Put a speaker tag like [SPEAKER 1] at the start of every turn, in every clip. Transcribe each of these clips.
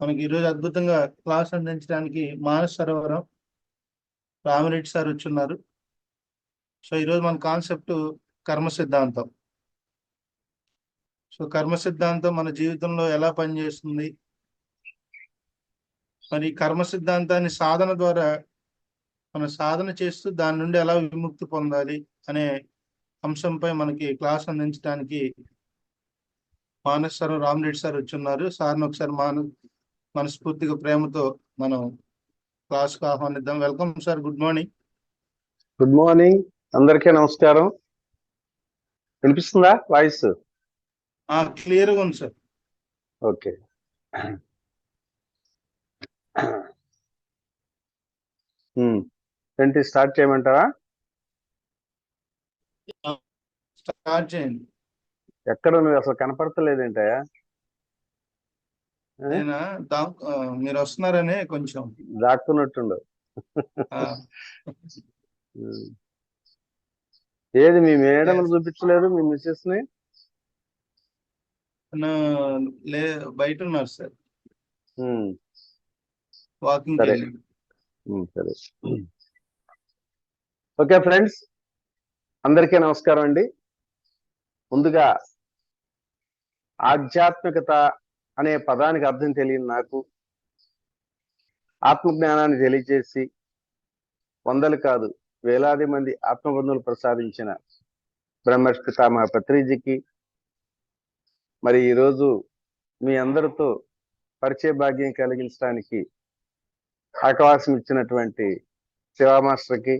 [SPEAKER 1] మనకి ఈరోజు అద్భుతంగా క్లాస్ అందించడానికి మానస్ సరోవరం రామిరెడ్డి సార్ వచ్చున్నారు. సో ఈరోజు మన కాన్సెప్ట్ కర్మ సిద్ధాంతం. సో కర్మ సిద్ధాంతం మన జీవితంలో ఎలా పనిచేస్తుంది, మరి కర్మ సిద్ధాంతాన్ని సాధన ద్వారా మన సాధన చేస్తూ దాని నుండి ఎలా విముక్తి పొందాలి అనే అంశంపై మనకి క్లాస్ అందించడానికి మానస్ సార్ రామిరెడ్డి సార్ వచ్చున్నారు. సార్ని ఒకసారి మనస్ఫూర్తిగా ప్రేమతో మనం క్లాస్కి ఆహ్వానిద్దాం. Welcome sir, good morning.
[SPEAKER 2] Good morning, అందరికీ నమస్కారం. వినిపిస్తుందా వాయిస్?
[SPEAKER 1] క్లియర్గా ఉంది సార్.
[SPEAKER 2] ఓకే, ఏంటి స్టార్ట్ చేయమంటారా?
[SPEAKER 1] స్టార్ట్ చేయండి.
[SPEAKER 2] ఎక్కడ నువ్వు అసలు కనపడతలేదేంటయా?
[SPEAKER 1] నేనా మీరు వస్తున్నారని కొంచెం
[SPEAKER 2] దాక్కున్నట్టుండు. ఏది మీ మేడం చూపించలేదు మీ మిస్సెస్ ని?
[SPEAKER 1] బయట ఉన్నారు సార్,
[SPEAKER 2] సరే
[SPEAKER 1] వాకింగ్.
[SPEAKER 2] సరే. ఓకే ఫ్రెండ్స్, అందరికీ నమస్కారం అండి. ముందుగా ఆధ్యాత్మికత అనే పదానికి అర్థం తెలియని నాకు ఆత్మజ్ఞానాన్ని తెలియజేసి వందలు కాదు వేలాది మంది ఆత్మబంధువులు ప్రసాదించిన బ్రహ్మర్షి పితామహ పత్రిజీకి, మరి ఈరోజు మీ అందరితో పరిచయ భాగ్యం కలిగించడానికి అవకాశం ఇచ్చినటువంటి శివ మాస్టర్కి,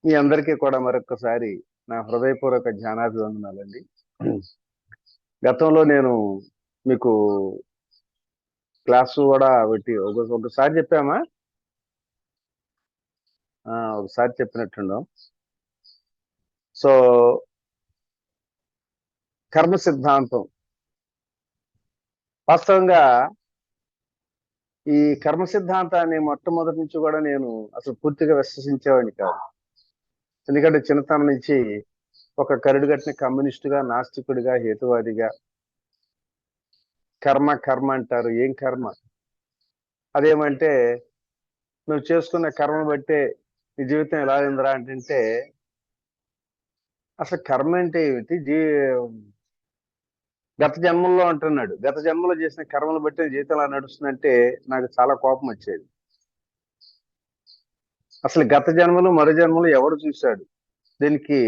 [SPEAKER 2] మీ అందరికీ కూడా మరొకసారి నా హృదయపూర్వక ధ్యానాభివందనాలండి. గతంలో నేను మీకు క్లాసు కూడా పెట్టి ఒకసారి చెప్పామా? ఒకసారి చెప్పినట్టుండం. సో కర్మ సిద్ధాంతం, వాస్తవంగా ఈ కర్మ సిద్ధాంతాన్ని మొట్టమొదటి నుంచి కూడా నేను అసలు పూర్తిగా విశ్వసించేవాడిని కాదు. ఎందుకంటే చిన్నతనం నుంచి ఒక కరుడుగట్టిన కమ్యూనిస్టుగా, నాస్తికుడిగా, హేతువాదిగా కర్మ కర్మ అంటారు. ఏం కర్మ? అదేమంటే నువ్వు చేసుకున్న కర్మను బట్టే నీ జీవితం ఎలా ఉందిరా అంటే అసలు కర్మ అంటే ఏమిటి? గత జన్మల్లో అంటున్నాడు, గత జన్మలో చేసిన కర్మను బట్టి జీవితం ఎలా నడుస్తుందంటే నాకు చాలా కోపం వచ్చేది. అసలు గత జన్మలు మరో జన్మలు ఎవడు చూశాడు? దీనికి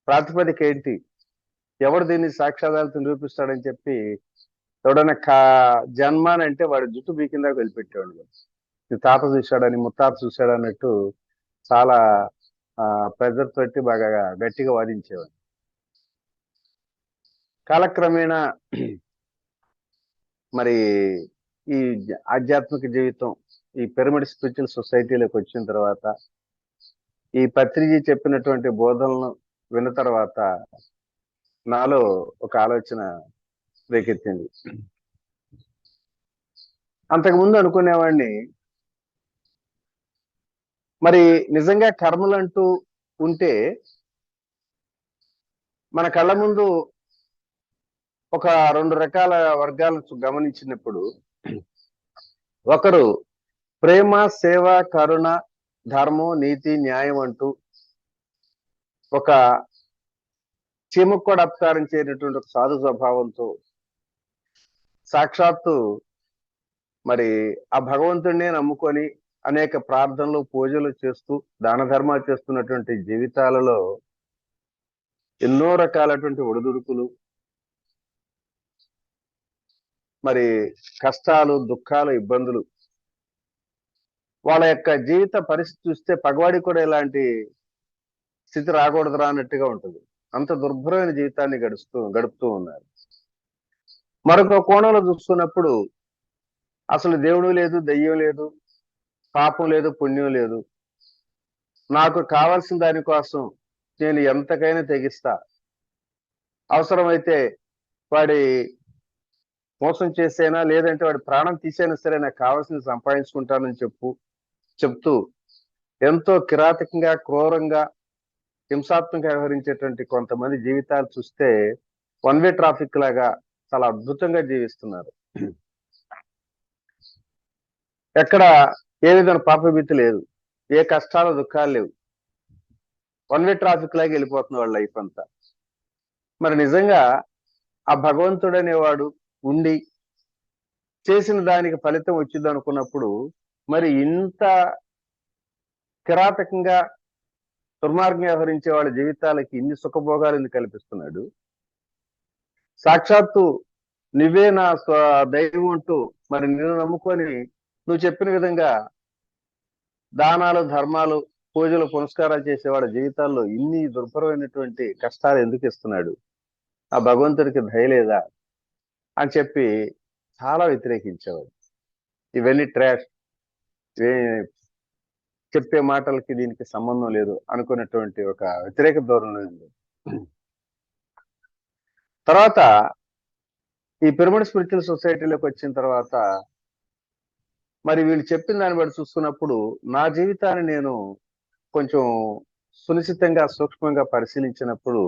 [SPEAKER 2] ప్రాతిపదిక ఏంటి? ఎవడు దీన్ని సాక్ష్యాధారాలతో నిరూపిస్తాడని చెప్పి ఎవడన్నా జన్మాని అంటే వాడి జుట్టు బీకిందాక వెళ్ళిపెట్టేవాడు. నీ తాత చూశాడని, ముత్తాత చూశాడు అన్నట్టు చాలా ప్రెజర్ తోటి బాగా గట్టిగా వాదించేవాడు. కాలక్రమేణా మరి ఈ ఆధ్యాత్మిక జీవితం, ఈ పిరమిడ్ స్పిరిచువల్ సొసైటీలోకి వచ్చిన తర్వాత, ఈ పత్రిజీ చెప్పినటువంటి బోధనలను విన్న తర్వాత నాలో ఒక ఆలోచన రేకెత్తింది. అంతకుముందు అనుకునేవాడిని, మరి నిజంగా కర్మలంటూ ఉంటే మన కళ్ళ ముందు ఒక రెండు రకాల వర్గాలను గమనించినప్పుడు, ఒకరు ప్రేమ, సేవ, కరుణ, ధర్మం, నీతి, న్యాయం అంటూ ఒక చీమకు కూడా అపకారం చేయనటువంటి ఒక సాధు స్వభావంతో సాక్షాత్తు మరి ఆ భగవంతుడినే నమ్ముకొని అనేక ప్రార్థనలు, పూజలు చేస్తూ దాన ధర్మాలు చేస్తున్నటువంటి జీవితాలలో ఎన్నో రకాలటువంటి ఒడిదుడుకులు, మరి కష్టాలు, దుఃఖాలు, ఇబ్బందులు, వాళ్ళ యొక్క జీవిత పరిస్థితి చూస్తే పగవాడి కూడా ఇలాంటి స్థితి రాకూడదురా అన్నట్టుగా ఉంటుంది. అంత దుర్భరమైన జీవితాన్ని గడుపుతూ ఉన్నారు. మరొక కోణంలో చూస్తున్నప్పుడు అసలు దేవుడు లేదు, దెయ్యం లేదు, పాపం లేదు, పుణ్యం లేదు, నాకు కావాల్సిన దానికోసం నేను ఎంతకైనా తెగిస్తా, అవసరమైతే వాడి మోసం చేసేనా లేదంటే వాడి ప్రాణం తీసైనా సరే నాకు కావాల్సింది సంపాదించుకుంటానని చెప్తూ ఎంతో కిరాతకంగా, క్రూరంగా, హింసాత్మకంగా వ్యవహరించేటువంటి కొంతమంది జీవితాలు చూస్తే వన్ వే ట్రాఫిక్ లాగా చాలా అద్భుతంగా జీవిస్తున్నారు. ఎక్కడ ఏ విధమైన పాపభీతి లేదు, ఏ కష్టాలు దుఃఖాలు లేవు, వన్ వే ట్రాఫిక్ లాగా వెళ్ళిపోతున్న వాళ్ళ లైఫ్ అంతా. మరి నిజంగా ఆ భగవంతుడు అనేవాడు ఉండి చేసిన దానికి ఫలితం వచ్చింది అనుకున్నప్పుడు మరి ఇంత కిరాతకంగా దుర్మార్గం వ్యవహరించే వాళ్ళ జీవితాలకి ఇన్ని సుఖభోగాలు ఎందుకు కల్పిస్తున్నాడు? సాక్షాత్తు నువ్వే నా దైవం అంటూ మరి నిన్ను నమ్ముకొని నువ్వు చెప్పిన విధంగా దానాలు ధర్మాలు పూజలు పునస్కారాలు చేసేవాడి జీవితాల్లో ఇన్ని దుర్భరమైనటువంటి కష్టాలు ఎందుకు ఇస్తున్నాడు? ఆ భగవంతుడికి దయ లేదా అని చెప్పి చాలా వ్యతిరేకించేవాడు. ఇవన్నీ ట్రాష్, చెప్పే మాటలకి దీనికి సంబంధం లేదు అనుకున్నటువంటి ఒక వ్యతిరేక ధోరణి ఉంది. తర్వాత ఈ పిరమిడ్ స్పిరిచువల్ సొసైటీలోకి వచ్చిన తర్వాత మరి వీళ్ళు చెప్పిన దాన్ని బట్టి చూసుకున్నప్పుడు నా జీవితాన్ని నేను కొంచెం సునిశ్చితంగా సూక్ష్మంగా పరిశీలించినప్పుడు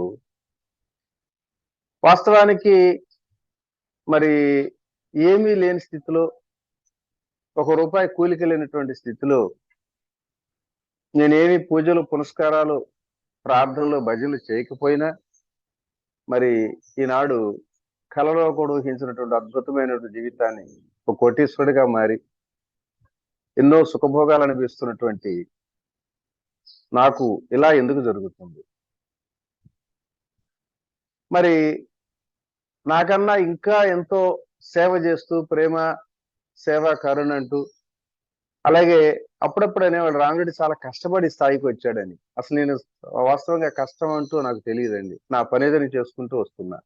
[SPEAKER 2] వాస్తవానికి మరి ఏమీ లేని స్థితిలో, ₹1 కూలికి లేనటువంటి స్థితిలో నేనేమి పూజలు పునస్కారాలు ప్రార్థనలు భజనలు చేయకపోయినా మరి ఈనాడు కలలో కూడా ఊహించినటువంటి అద్భుతమైనటువంటి జీవితాన్ని ఒక కోటీశ్వరుడిగా మారి ఎన్నో సుఖభోగాలు అనిపిస్తున్నటువంటి నాకు ఇలా ఎందుకు జరుగుతుంది? మరి నాకన్నా ఇంకా ఎంతో సేవ చేస్తూ ప్రేమ సేవ కరుణ అంటూ, అలాగే అప్పుడప్పుడు అనేవాడు రాముడి చాలా కష్టపడి స్థాయికి వచ్చాడని. అసలు నేను వాస్తవంగా కష్టం అంటూ నాకు తెలియదండి, నా పనేదని చేసుకుంటూ వస్తున్నా.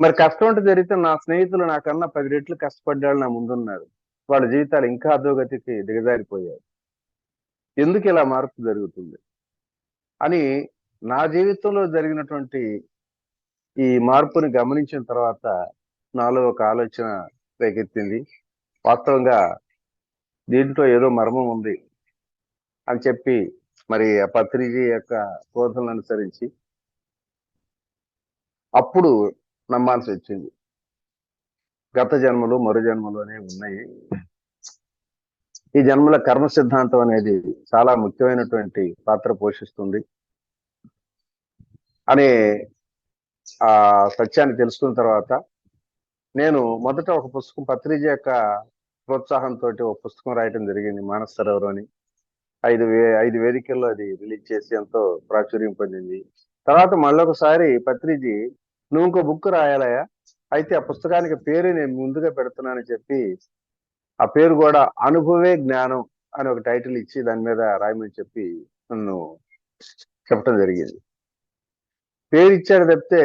[SPEAKER 2] మరి కష్టం అంటూ జరిగితే నా స్నేహితులు నాకన్నా 10 రెట్లు కష్టపడ్డాడు నా ముందున్నారు, వాళ్ళ జీవితాలు ఇంకా అధోగతికి దిగజారిపోయారు. ఎందుకు ఇలా మార్పు జరుగుతుంది అని నా జీవితంలో జరిగినటువంటి ఈ మార్పుని గమనించిన తర్వాత నాలో ఒక ఆలోచన రేకెత్తింది. వాస్తవంగా దీంట్లో ఏదో మర్మం ఉంది అని చెప్పి మరి ఆ పత్రిజీ యొక్క బోధనలను అనుసరించి అప్పుడు నమ్మాల్సి వచ్చింది. గత జన్మలు మరు జన్మలు అనేవి ఉన్నాయి. ఈ జన్మల కర్మ సిద్ధాంతం అనేది చాలా ముఖ్యమైనటువంటి పాత్ర పోషిస్తుంది అనే ఆ సత్యాన్ని తెలుసుకున్న తర్వాత నేను మొదట ఒక పుస్తకం పత్రిజీ యొక్క ప్రోత్సాహంతో ఒక పుస్తకం రాయటం జరిగింది, మానస సరోవర్ అని. 5 వేదికల్లో అది రిలీజ్ చేసి ఎంతో ప్రాచుర్యం పొందింది. తర్వాత మళ్ళొకసారి పత్రిజీ నువ్వు ఇంకో బుక్ రాయాలయా, అయితే ఆ పుస్తకానికి పేరు నేను ముందుగా పెడుతున్నానని చెప్పి ఆ పేరు కూడా అనుభవే జ్ఞానం అని ఒక టైటిల్ ఇచ్చి దాని మీద రాయమని చెప్పి నన్ను చెప్పడం జరిగింది. పేరు ఇచ్చాడు తప్పితే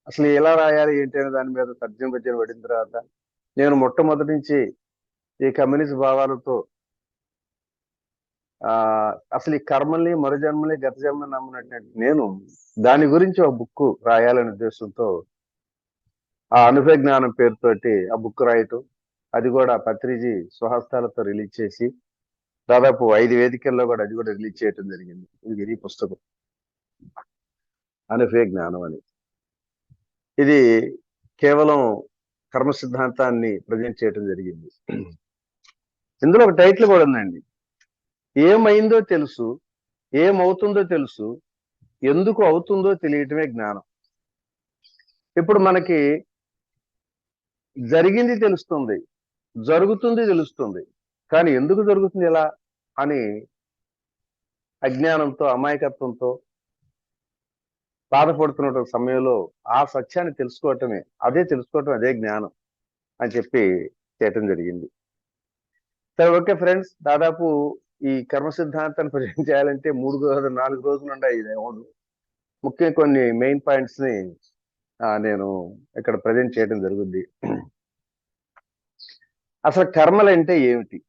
[SPEAKER 2] అసలు ఎలా రాయాలి ఏంటి అనే దాని మీద తర్జన భర్జన పడిన తర్వాత నేను మొట్టమొదటి నుంచి ఈ కమ్యూనిస్ట్ భావాలతో అసలు ఈ కర్మల్ని మరుజన్మల్ని గత జన్మని నమ్మినట్టు నేను దాని గురించి ఒక బుక్ రాయాలనే ఉద్దేశంతో ఆ అనుభవ జ్ఞానం పేరుతోటి ఆ బుక్ రాయటం, అది కూడా పత్రిజీ స్వహస్తాలతో రిలీజ్ చేసి దాదాపు 5 వేదికల్లో కూడా అది కూడా రిలీజ్ చేయటం జరిగింది. ఇది పుస్తకం అనుభవ జ్ఞానం అని. ఇది కేవలం కర్మ సిద్ధాంతాన్ని ప్రజెంట్ చేయటం జరిగింది. ఇందులో ఒక టైటిల్ కూడా ఉందండి, ఏమైందో తెలుసు, ఏమవుతుందో తెలుసు, ఎందుకు అవుతుందో తెలియటమే జ్ఞానం. ఇప్పుడు మనకి జరిగింది తెలుస్తుంది, జరుగుతుంది తెలుస్తుంది, కానీ ఎందుకు జరుగుతుంది ఎలా అని అజ్ఞానంతో అమాయకత్వంతో బాధపడుతున్న సమయంలో ఆ సత్యాన్ని తెలుసుకోవటమే, తెలుసుకోవటం అదే జ్ఞానం అని చెప్పి చేయటం జరిగింది. సరే, ఓకే ఫ్రెండ్స్, దాదాపు ఈ కర్మ సిద్ధాంతాన్ని ప్రజెంట్ చేయాలంటే 4 రోజులు ఉండే ఇది అవును. ముఖ్యంగా కొన్ని మెయిన్ పాయింట్స్ ని నేను ఇక్కడ ప్రజెంట్ చేయడం జరుగుద్ది. అసలు కర్మలు అంటే ఏమిటి?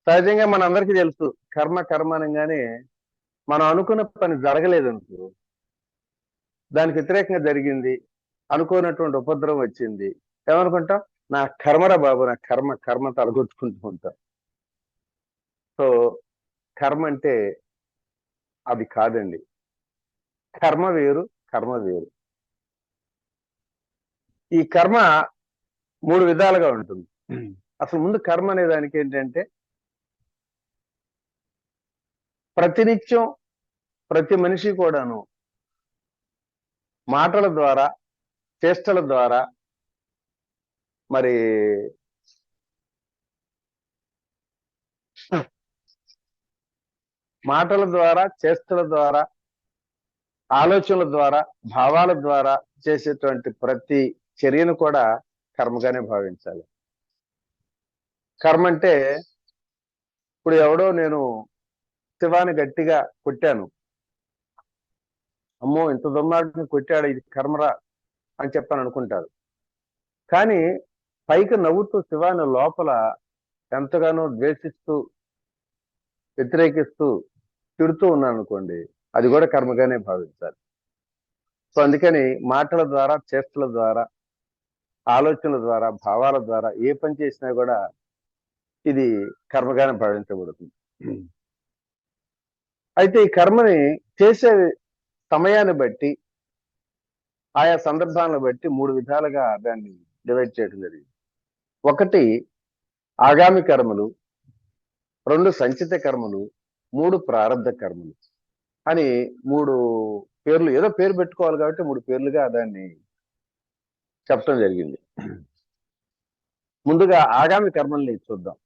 [SPEAKER 2] సహజంగా మనందరికీ తెలుసు, కర్మ అనగానే మనం అనుకున్న పని జరగలేదు అనుకో, దానికి వ్యతిరేకంగా జరిగింది, అనుకోనటువంటి ఉపద్రవం వచ్చింది, ఏమనుకుంటాం? నా కర్మరా బాబు, నా కర్మ తలగొట్టుకుంటూ ఉంటాం. సో కర్మ అంటే అది కాదండి. కర్మ వేరు, కర్మ వేరు. ఈ కర్మ 3 విధాలుగా ఉంటుంది. అసలు ముందు కర్మ అనే దానికి ఏంటంటే ప్రతినిత్యం ప్రతి మనిషి కూడాను మాటల ద్వారా, చేష్టల ద్వారా, మరి మాటల ద్వారా, చేష్టల ద్వారా, ఆలోచనల ద్వారా, భావాల ద్వారా చేసేటువంటి ప్రతి చర్యను కూడా కర్మగానే భావించాలి. కర్మ అంటే ఇప్పుడు ఎవడో నేను శివాని గట్టిగా కొట్టాను, అమ్మో ఇంత దుర్మార్గం కొట్టాడు, ఇది కర్మరా అని చెప్పని అనుకుంటారు. కానీ పైకి నవ్వుతూ శివాని లోపల ఎంతగానో ద్వేషిస్తూ, వ్యతిరేకిస్తూ, తిడుతూ ఉన్నాను అనుకోండి, అది కూడా కర్మగానే భావించాలి. సో అందుకని మాటల ద్వారా, చేష్టల ద్వారా, ఆలోచనల ద్వారా, భావాల ద్వారా ఏ పని చేసినా కూడా ఇది కర్మగానే భావించబడుతుంది. అయితే ఈ కర్మని చేసే సమయాన్ని బట్టి, ఆయా సందర్భాలను బట్టి 3 విధాలుగా దాన్ని డివైడ్ చేయడం జరిగింది. 1 ఆగామి కర్మలు, 2 సంచిత కర్మలు, 3 ప్రారబ్ధ కర్మలు అని 3 పేర్లు, ఏదో పేరు పెట్టుకోవాలి కాబట్టి 3 పేర్లుగా దాన్ని చెప్పడం జరిగింది. ముందుగా ఆగామి కర్మల్ని చూద్దాం.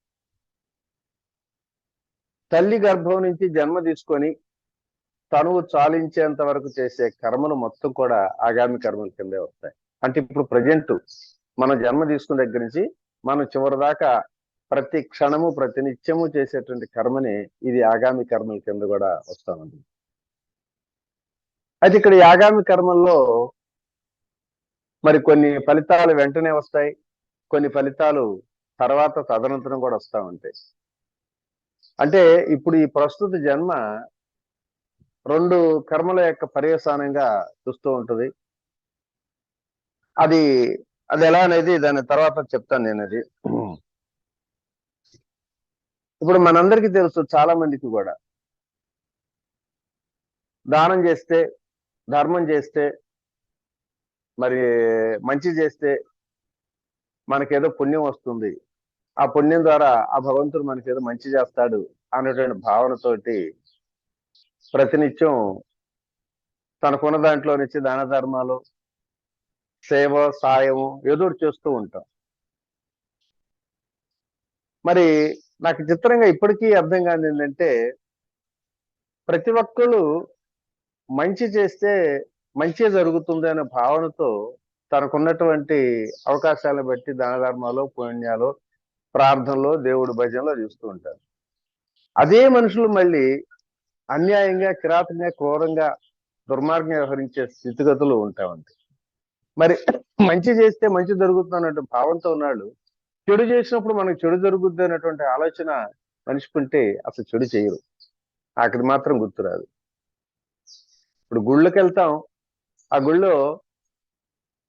[SPEAKER 2] తల్లి గర్భం నుంచి జన్మ తీసుకొని తనువు చాలించేంత వరకు చేసే కర్మలు మొత్తం కూడా ఆగామి కర్మల కిందే వస్తాయి. అంటే ఇప్పుడు ప్రజెంట్ మనం జన్మ తీసుకున్న దగ్గర నుంచి మనం చివరి దాకా ప్రతి క్షణము, ప్రతి నిత్యము చేసేటువంటి కర్మని ఇది ఆగామి కర్మల కింద కూడా వస్తామండి. అయితే ఇక్కడ ఈ ఆగామి కర్మల్లో మరి కొన్ని ఫలితాలు వెంటనే వస్తాయి, కొన్ని ఫలితాలు తర్వాత తదనంతరం కూడా వస్తూ ఉంటాయి. అంటే ఇప్పుడు ఈ ప్రస్తుత జన్మ 2 కర్మల యొక్క పర్యవసానంగా చూస్తూ ఉంటుంది. అది ఎలా అనేది దాని తర్వాత చెప్తాను నేను. అది ఇప్పుడు మనందరికీ తెలుసు, చాలా మందికి కూడా దానం చేస్తే, ధర్మం చేస్తే, మరి మంచి చేస్తే మనకేదో పుణ్యం వస్తుంది, ఆ పుణ్యం ద్వారా ఆ భగవంతుడు మనకేదో మంచి చేస్తాడు అనేటువంటి భావనతోటి ప్రతినిత్యం తనకున్న దాంట్లో నుంచి దాన ధర్మాలు, సేవ, సాయము ఏదో చేస్తూ ఉంటాం. మరి నాకు చిత్రంగా ఇప్పటికీ అర్థం కాదు ఏంటంటే, ప్రతి ఒక్కళ్ళు మంచి చేస్తే మంచి జరుగుతుంది అనే భావనతో తనకున్నటువంటి అవకాశాలను బట్టి దాన ధర్మాలు, పుణ్యాలు, ప్రార్థనలో, దేవుడి భజనలో చూస్తూ ఉంటారు. అదే మనుషులు మళ్ళీ అన్యాయంగా, కిరాతకంగా, క్రూరంగా, దుర్మార్గంగా వ్యవహరించే స్థితిగతులు ఉంటామండి. మరి మంచి చేస్తే మంచి జరుగుతుంది అన్నట్టు భావంతో ఉన్నాడు, చెడు చేసినప్పుడు మనకు చెడు జరుగుద్ది అన్నటువంటి ఆలోచన మనిషికుంటే అసలు చెడు చేయరు, అక్కడ మాత్రం గుర్తురాదు. ఇప్పుడు గుళ్ళకి వెళ్తాం, ఆ గుళ్ళో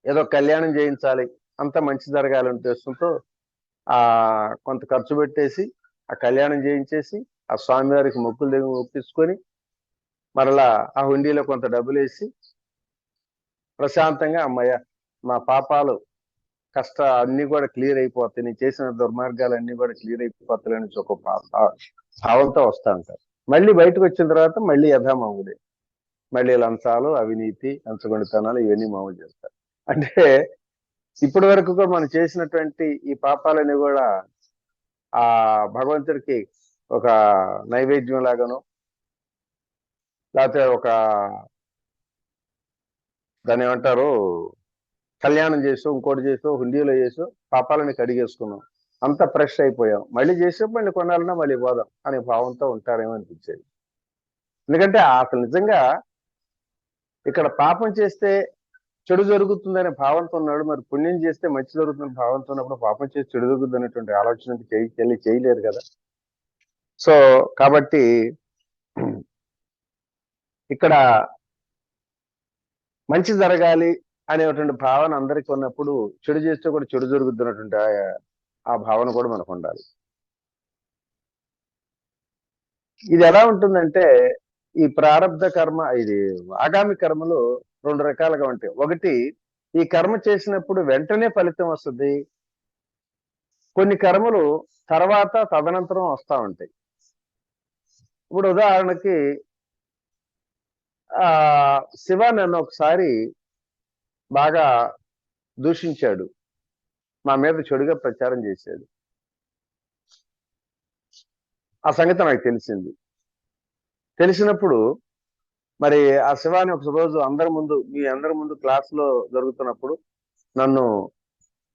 [SPEAKER 2] ఏదో కళ్యాణం చేయించాలి, అంత మంచి జరగాలి ఉద్దేశంతో కొంత ఖర్చు పెట్టేసి ఆ కళ్యాణం చేయించేసి ఆ స్వామివారికి మొక్కులు దగ్గర ఒప్పించుకొని మరలా ఆ హుండీలో కొంత డబ్బులు వేసి ప్రశాంతంగా అమ్మయ్య మా పాపాలు కష్ట అన్ని కూడా క్లియర్ అయిపోతాయి, నేను చేసిన దుర్మార్గాలన్నీ కూడా క్లియర్ అయిపోతాయి అని ఒక భావంతో వస్తా ఉంటారు. మళ్ళీ బయటకు వచ్చిన తర్వాత మళ్ళీ యథామాముడే, మళ్ళీ లంచాలు, అవినీతి, లంచగొండితనాలు ఇవన్నీ మామూలు చేస్తారు. అంటే ఇప్పటి వరకు కూడా మనం చేసినటువంటి ఈ పాపాలన్నీ కూడా ఆ భగవంతుడికి ఒక నైవేద్యం లాగానో, లేకపోతే ఒక దాన్ని ఏమంటారు కళ్యాణం చేసో, ఇంకోటి చేసో, హుండీలో చేసో పాపాలని కడిగేసుకున్నాం, అంత ఫ్రెష్ అయిపోయాం, మళ్ళీ చేసేప్పుడు మళ్ళీ కొనాలన్నా మళ్ళీ పోదాం అనే భావంతో ఉంటారేమో అనిపించేది. ఎందుకంటే అసలు నిజంగా ఇక్కడ పాపం చేస్తే చెడు జరుగుతుందనే భావంతో ఉన్నాడు, మరి పుణ్యం చేస్తే మంచి జరుగుతుందనే భావంతో ఉన్నప్పుడు పాపం చేసి చెడు జరుగుతుంది అనేటువంటి ఆలోచన చేయలేరు కదా. సో కాబట్టి ఇక్కడ మంచి జరగాలి అనేటువంటి భావన అందరికీ ఉన్నప్పుడు చెడు చేస్తే కూడా చెడు జరుగుతున్నటువంటి ఆ భావన కూడా మనకు ఉండాలి. ఇది ఎలా ఉంటుందంటే, ఈ ప్రారబ్ధ కర్మ, ఇది ఆగామి కర్మలు 2 రకాలుగా ఉంటాయి. ఒకటి ఈ కర్మ చేసినప్పుడు వెంటనే ఫలితం వస్తుంది. కొన్ని కర్మలు తర్వాత తదనంతరం వస్తూ ఉంటాయి. ఇప్పుడు ఉదాహరణకి శివ నన్ను ఒకసారి బాగా దూషించాడు, నా మీద చెడుగా ప్రచారం చేశాడు. ఆ సంగతి నాకు తెలిసింది. తెలిసినప్పుడు మరి ఆ శివాని ఒక రోజు మీ అందరి ముందు క్లాసులో జరుగుతున్నప్పుడు నన్ను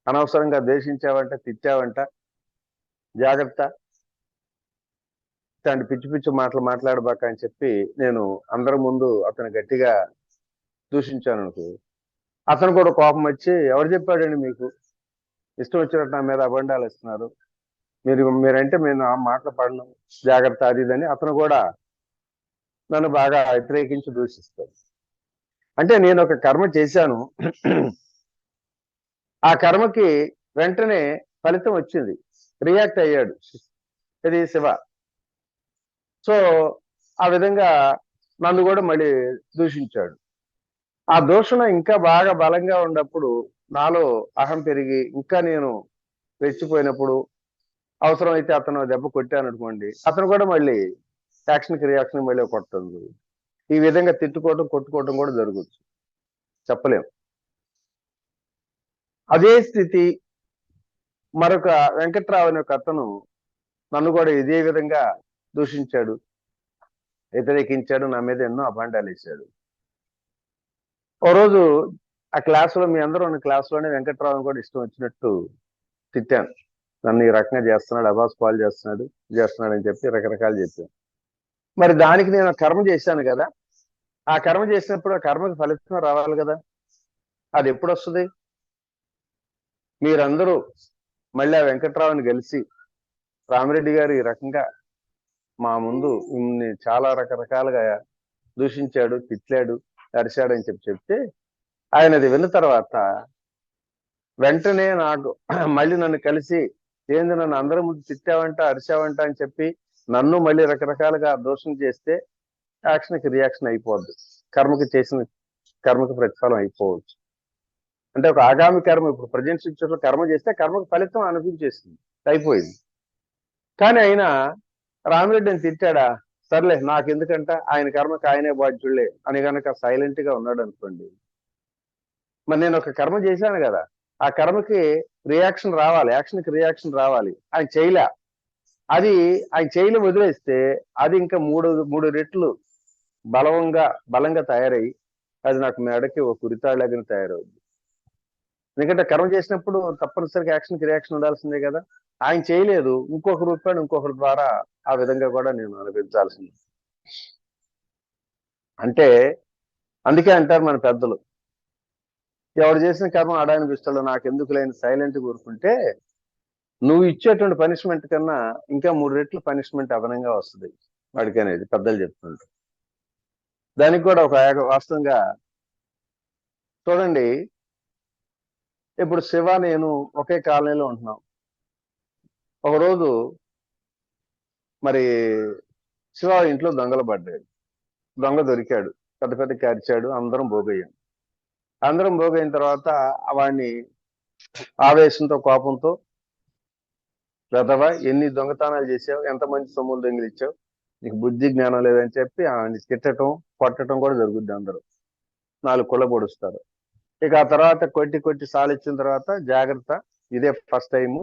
[SPEAKER 2] అనవసరంగా ద్వేషించావంట, తిట్టావంట, జాగ్రత్త, ఇట్లాంటి పిచ్చి పిచ్చి మాటలు మాట్లాడబాక అని చెప్పి నేను అందరి ముందు అతను గట్టిగా దూషించాను అనుకో. అతను కూడా కోపం వచ్చి, ఎవరు చెప్పాడండి మీకు ఇష్టం వచ్చినట్టు నా మీద అబండాలు ఇస్తున్నారు, మీరంటే నేను ఆ మాటలు పడను, జాగ్రత్త, అది ఇదని అతను కూడా నన్ను బాగా వ్యతిరేకించి దూషిస్తాడు. అంటే నేను ఒక కర్మ చేశాను, ఆ కర్మకి వెంటనే ఫలితం వచ్చింది, రియాక్ట్ అయ్యాడు ఇది శివ. సో ఆ విధంగా నన్ను కూడా మళ్ళీ దూషించాడు. ఆ దూషణ ఇంకా బాగా బలంగా ఉన్నప్పుడు నాలో అహం పెరిగి ఇంకా నేను రెచ్చిపోయినప్పుడు అవసరమైతే అతను దెబ్బ కొట్టాను అనుకోండి, అతను కూడా మళ్ళీ యాక్షన్కి రియాక్షన్ మళ్ళీ కొట్టదు. ఈ విధంగా తిట్టుకోవటం కొట్టుకోవటం కూడా జరగచ్చు, చెప్పలేం. అదే స్థితి మరొక వెంకట్రావు అనే ఒక అతను నన్ను కూడా ఇదే విధంగా దూషించాడు, వ్యతిరేకించాడు, నా మీద ఎన్నో అభాండాలు వేశాడు. ఓ రోజు ఆ క్లాసులో, మీ అందరూ ఉన్న క్లాసులోనే వెంకట్రావుని కూడా ఇష్టం వచ్చినట్టు తిట్టాను. నన్ను ఈ రకంగా చేస్తున్నాడు, అబాస్ పాలు చేస్తున్నాడు అని చెప్పి రకరకాలు చెప్పాను. మరి దానికి నేను కర్మ చేశాను కదా, ఆ కర్మ చేసినప్పుడు ఆ కర్మకి ఫలితం రావాలి కదా, అది ఎప్పుడు వస్తుంది? మీరందరూ మళ్ళీ ఆ వెంకట్రావుని కలిసి, రామిరెడ్డి గారు ఈ రకంగా మా ముందు చాలా రకరకాలుగా దూషించాడు, తిట్లాడు, అరిశాడు అని చెప్తే ఆయన అది విన్న తర్వాత వెంటనే నాకు మళ్ళీ నన్ను కలిసి, ఏంది నన్ను అందరి ముందు తిట్టావంట, అరిశావంట అని చెప్పి నన్ను మళ్ళీ రకరకాలుగా దోషం చేస్తే యాక్షన్కి రియాక్షన్ అయిపోద్ది, చేసిన కర్మకి ప్రతిఫలం అయిపోవచ్చు. అంటే ఒక ఆగామి కర్మ, ఇప్పుడు ప్రజెంట్ సిచ్యువేషన్ కర్మ చేస్తే కర్మకు ఫలితం అనిపించేసింది, అయిపోయింది. కానీ ఆయన రామిరెడ్డిని తిట్టాడా, సర్లే నాకు ఎందుకంట, ఆయన కర్మకి ఆయనే బాధ్యులే అని కనుక సైలెంట్ గా ఉన్నాడు అనుకోండి, మరి నేను ఒక కర్మ చేశాను కదా, ఆ కర్మకి రియాక్షన్ రావాలి, యాక్షన్కి రియాక్షన్ రావాలి, ఆయన చేయలే. అది ఆయన చేయలే వదిలేస్తే అది ఇంకా మూడు రెట్లు బలంగా తయారై అది నాకు మెడకి ఒక ఉరితాళ్ళగా తయారవుద్ది. ఎందుకంటే కర్మ చేసినప్పుడు తప్పనిసరిగా యాక్షన్కి రియాక్షన్ ఉండాల్సిందే కదా. ఆయన చేయలేదు, ఇంకొక రూపాయలు ఇంకొకరి ద్వారా ఆ విధంగా కూడా నేను అనిపించాల్సింది. అంటే అందుకే అంటారు మన పెద్దలు, ఎవడు చేసిన కర్మ అనిపిస్తాడు, నాకెందుకు లేని సైలెంట్ కూరుకుంటే నువ్వు ఇచ్చేటువంటి పనిష్మెంట్ కన్నా ఇంకా 3 రెట్లు పనిష్మెంట్ అదనంగా వస్తుంది వాడికి అనేది పెద్దలు చెప్తుంటారు. దానికి కూడా ఒక వాస్తవంగా చూడండి, ఇప్పుడు శివ నేను ఒకే కాలనీలో ఉంటున్నాం. ఒకరోజు మరి శివ ఇంట్లో దొంగలు పడ్డాడు, దొంగ దొరికాడు, పెద్ద పెద్ద అరిచాడు, అందరం భోగయ్యాం. అందరం భోగైన తర్వాత వాడిని ఆవేశంతో కోపంతో, వెధవా ఎన్ని దొంగతనాలు చేసావు, ఎంతమంది సొమ్ములు దొంగిలిచ్చావు, నీకు బుద్ధి జ్ఞానం లేదని చెప్పి ఆవిడ్ని తిట్టడం కొట్టడం కూడా జరుగుద్ది. అందరూ 4 కుళ్ళ పొడుస్తారు. ఇక ఆ తర్వాత కొట్టి సాలిచ్చిన తర్వాత, జాగ్రత్త, ఇదే ఫస్ట్ టైము,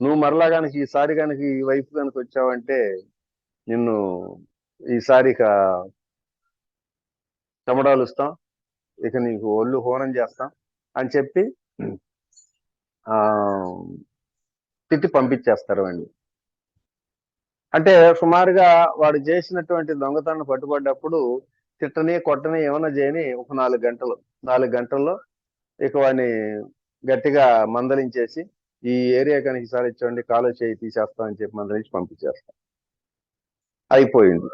[SPEAKER 2] నువ్వు మరలా కనుక ఈసారి కనుక ఈ వైపు కనుక వచ్చావంటే నిన్ను ఈసారి ఇక చెమడాలు ఇస్తాం, ఇక నీకు ఒళ్ళు హోనం చేస్తాం అని చెప్పి తిట్టి పంపించేస్తారు వాడిని. అంటే సుమారుగా వాడు చేసినటువంటి దొంగతనం పట్టుబడ్డప్పుడు తిట్టని కొట్టని ఏమైనా చేయని ఒక 4 గంటల్లో ఇక వాడిని గట్టిగా మందలించేసి, ఈ ఏరియా కనుక ఈసారి ఇచ్చండి కాలు చేయి తీసేస్తామని చెప్పి మందలించి పంపించేస్తాం, అయిపోయింది.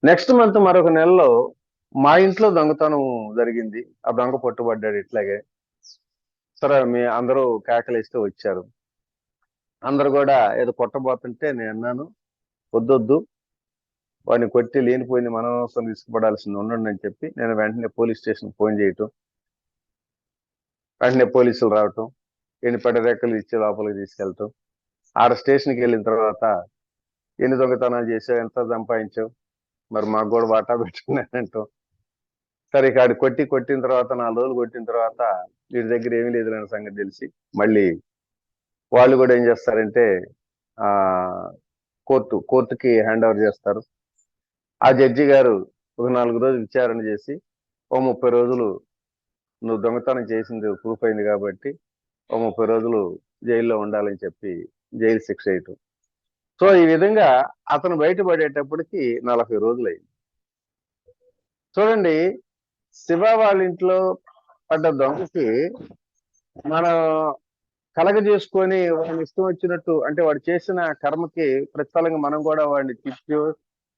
[SPEAKER 2] నెక్స్ట్ మంత్ మరొక నెలలో మా ఇంట్లో దొంగతనం జరిగింది, ఆ దొంగ పట్టుబడ్డాడు. ఇట్లాగే సరే మీ అందరూ కేకలేస్తే వచ్చారు. అందరు కూడా ఏదో కొట్టబోతుంటే నేను అన్నాను, వద్దొద్దు, వాడిని కొట్టి లేనిపోయింది మనవసరం తీసుకుపడాల్సింది ఉండండి అని చెప్పి నేను వెంటనే పోలీస్ స్టేషన్ ఫోన్ చేయటం, వెంటనే పోలీసులు రావటం, ఈయన పడరేకలు ఇచ్చి లోపలికి తీసుకెళ్ళటం. ఆడ స్టేషన్కి వెళ్ళిన తర్వాత ఎన్ని దొంగతనాలు చేసావు, ఎంత సంపాదించావు, మరి మాకు కూడా వాటా పెట్టుకున్నానంటాం. సరే ఇక ఆడు కొట్టిన తర్వాత 4 రోజులు కొట్టిన తర్వాత వీడి దగ్గర ఏమీ లేదులేని సంగతి తెలిసి మళ్ళీ వాళ్ళు కూడా ఏం చేస్తారంటే ఆ కోర్టుకి హ్యాండ్ ఓవర్ చేస్తారు. ఆ జడ్జి గారు ఒక 4 రోజులు విచారణ చేసి ఓ 30 రోజులు నువ్వు దొంగతనం చేసింది ప్రూఫ్ అయింది కాబట్టి ఓ 30 రోజులు జైల్లో ఉండాలని చెప్పి జైలు శిక్ష వేయటం. సో ఈ విధంగా అతను బయటపడేటప్పటికి 40 రోజులు అయింది. చూడండి, శివ వాళ్ళ ఇంట్లో పడ్డ దొంగకి మనం కలగజేసుకొని వాడిని ఇష్టం వచ్చినట్టు, అంటే వాడు చేసిన కర్మకి ప్రతిఫలంగా మనం కూడా వాడిని తిట్టో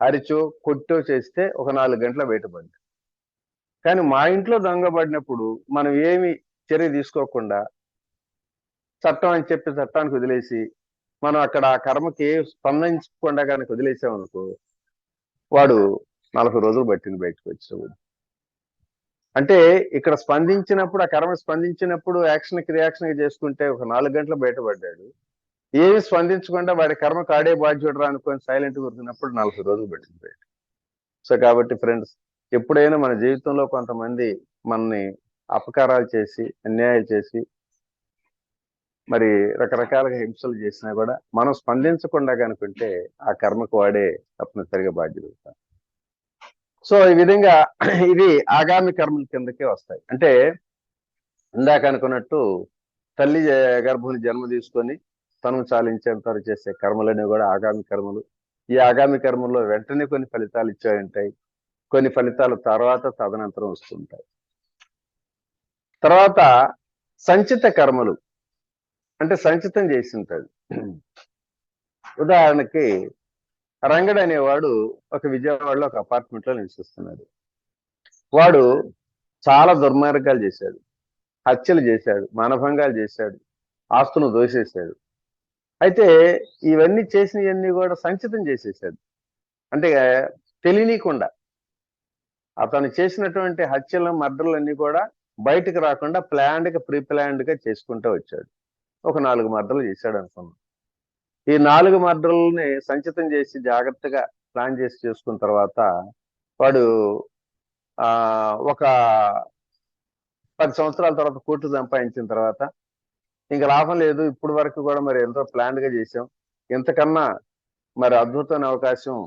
[SPEAKER 2] అరిచో కొట్టో చేస్తే ఒక 4 గంటల బయటపడింది. కానీ మా ఇంట్లో దొంగ పడినప్పుడు మనం ఏమి చర్య తీసుకోకుండా చట్టం అని చెప్పి చట్టానికి వదిలేసి మనం అక్కడ ఆ కర్మకి స్పందించకుండా కనుక వదిలేసామనుకో వాడు 40 రోజులు పట్టింది బయటకు వచ్చేవాడు. అంటే ఇక్కడ స్పందించినప్పుడు, ఆ కర్మ స్పందించినప్పుడు యాక్షన్కి రియాక్షన్ చేసుకుంటే ఒక 4 గంటలు బయటపడ్డాడు. ఏమి స్పందించకుండా వాడి కర్మ కాడే బాధ్యుడు రా అనుకొని సైలెంట్ కూర్చున్నప్పుడు 40 రోజులు పట్టింది బయట. సో కాబట్టి ఫ్రెండ్స్, ఎప్పుడైనా మన జీవితంలో కొంతమంది మనని అపకారాలు చేసి అన్యాయాలు చేసి మరి రకరకాలుగా హింసలు చేసినా కూడా మనం స్పందించకుండా కనుకుంటే ఆ కర్మకు వాడే తప్పనిసరిగా బాధ్యుడు. సో ఈ విధంగా ఇది ఆగామి కర్మల కిందకే వస్తాయి. అంటే ఇందాక అనుకున్నట్టు తల్లి గర్భుని జన్మ తీసుకొని తను చాలించేంత వరకు చేసే కర్మలనేవి కూడా ఆగామి కర్మలు. ఈ ఆగామి కర్మల్లో వెంటనే కొన్ని ఫలితాలు ఇచ్చాయంటాయి, కొన్ని ఫలితాలు తర్వాత తదనంతరం వస్తుంటాయి. తర్వాత సంచిత కర్మలు అంటే సంచితం చేసి ఉంటుంది. ఉదాహరణకి రంగడు అనేవాడు ఒక విజయవాడలో ఒక అపార్ట్మెంట్ లో నివసిస్తున్నాడు. వాడు చాలా దుర్మార్గాలు చేశాడు, హత్యలు చేశాడు, మానభంగాలు చేశాడు, ఆస్తులు దోసేశాడు. అయితే ఇవన్నీ చేసినవన్నీ కూడా సంచితం చేసేసాడు. అంటే తెలియనీయకుండా అతను చేసినటువంటి హత్యలు మర్డర్లు అన్ని కూడా బయటకు రాకుండా ప్రీ ప్లాన్డ్ గా చేసుకుంటూ వచ్చాడు. ఒక 4 మర్డర్లు చేశాడు అనుకున్నాం. ఈ 4 మర్డర్లని సంచితం చేసి జాగ్రత్తగా ప్లాన్ చేసి చేసుకున్న తర్వాత వాడు ఒక 10 సంవత్సరాల తర్వాత కోట్లు సంపాదించిన తర్వాత ఇంకా లాభం లేదు, ఇప్పుడు వరకు కూడా మరి ఎంతో ప్లాన్డ్ గా చేసాం, ఎంతకన్నా మరి అద్భుతమైన అవకాశం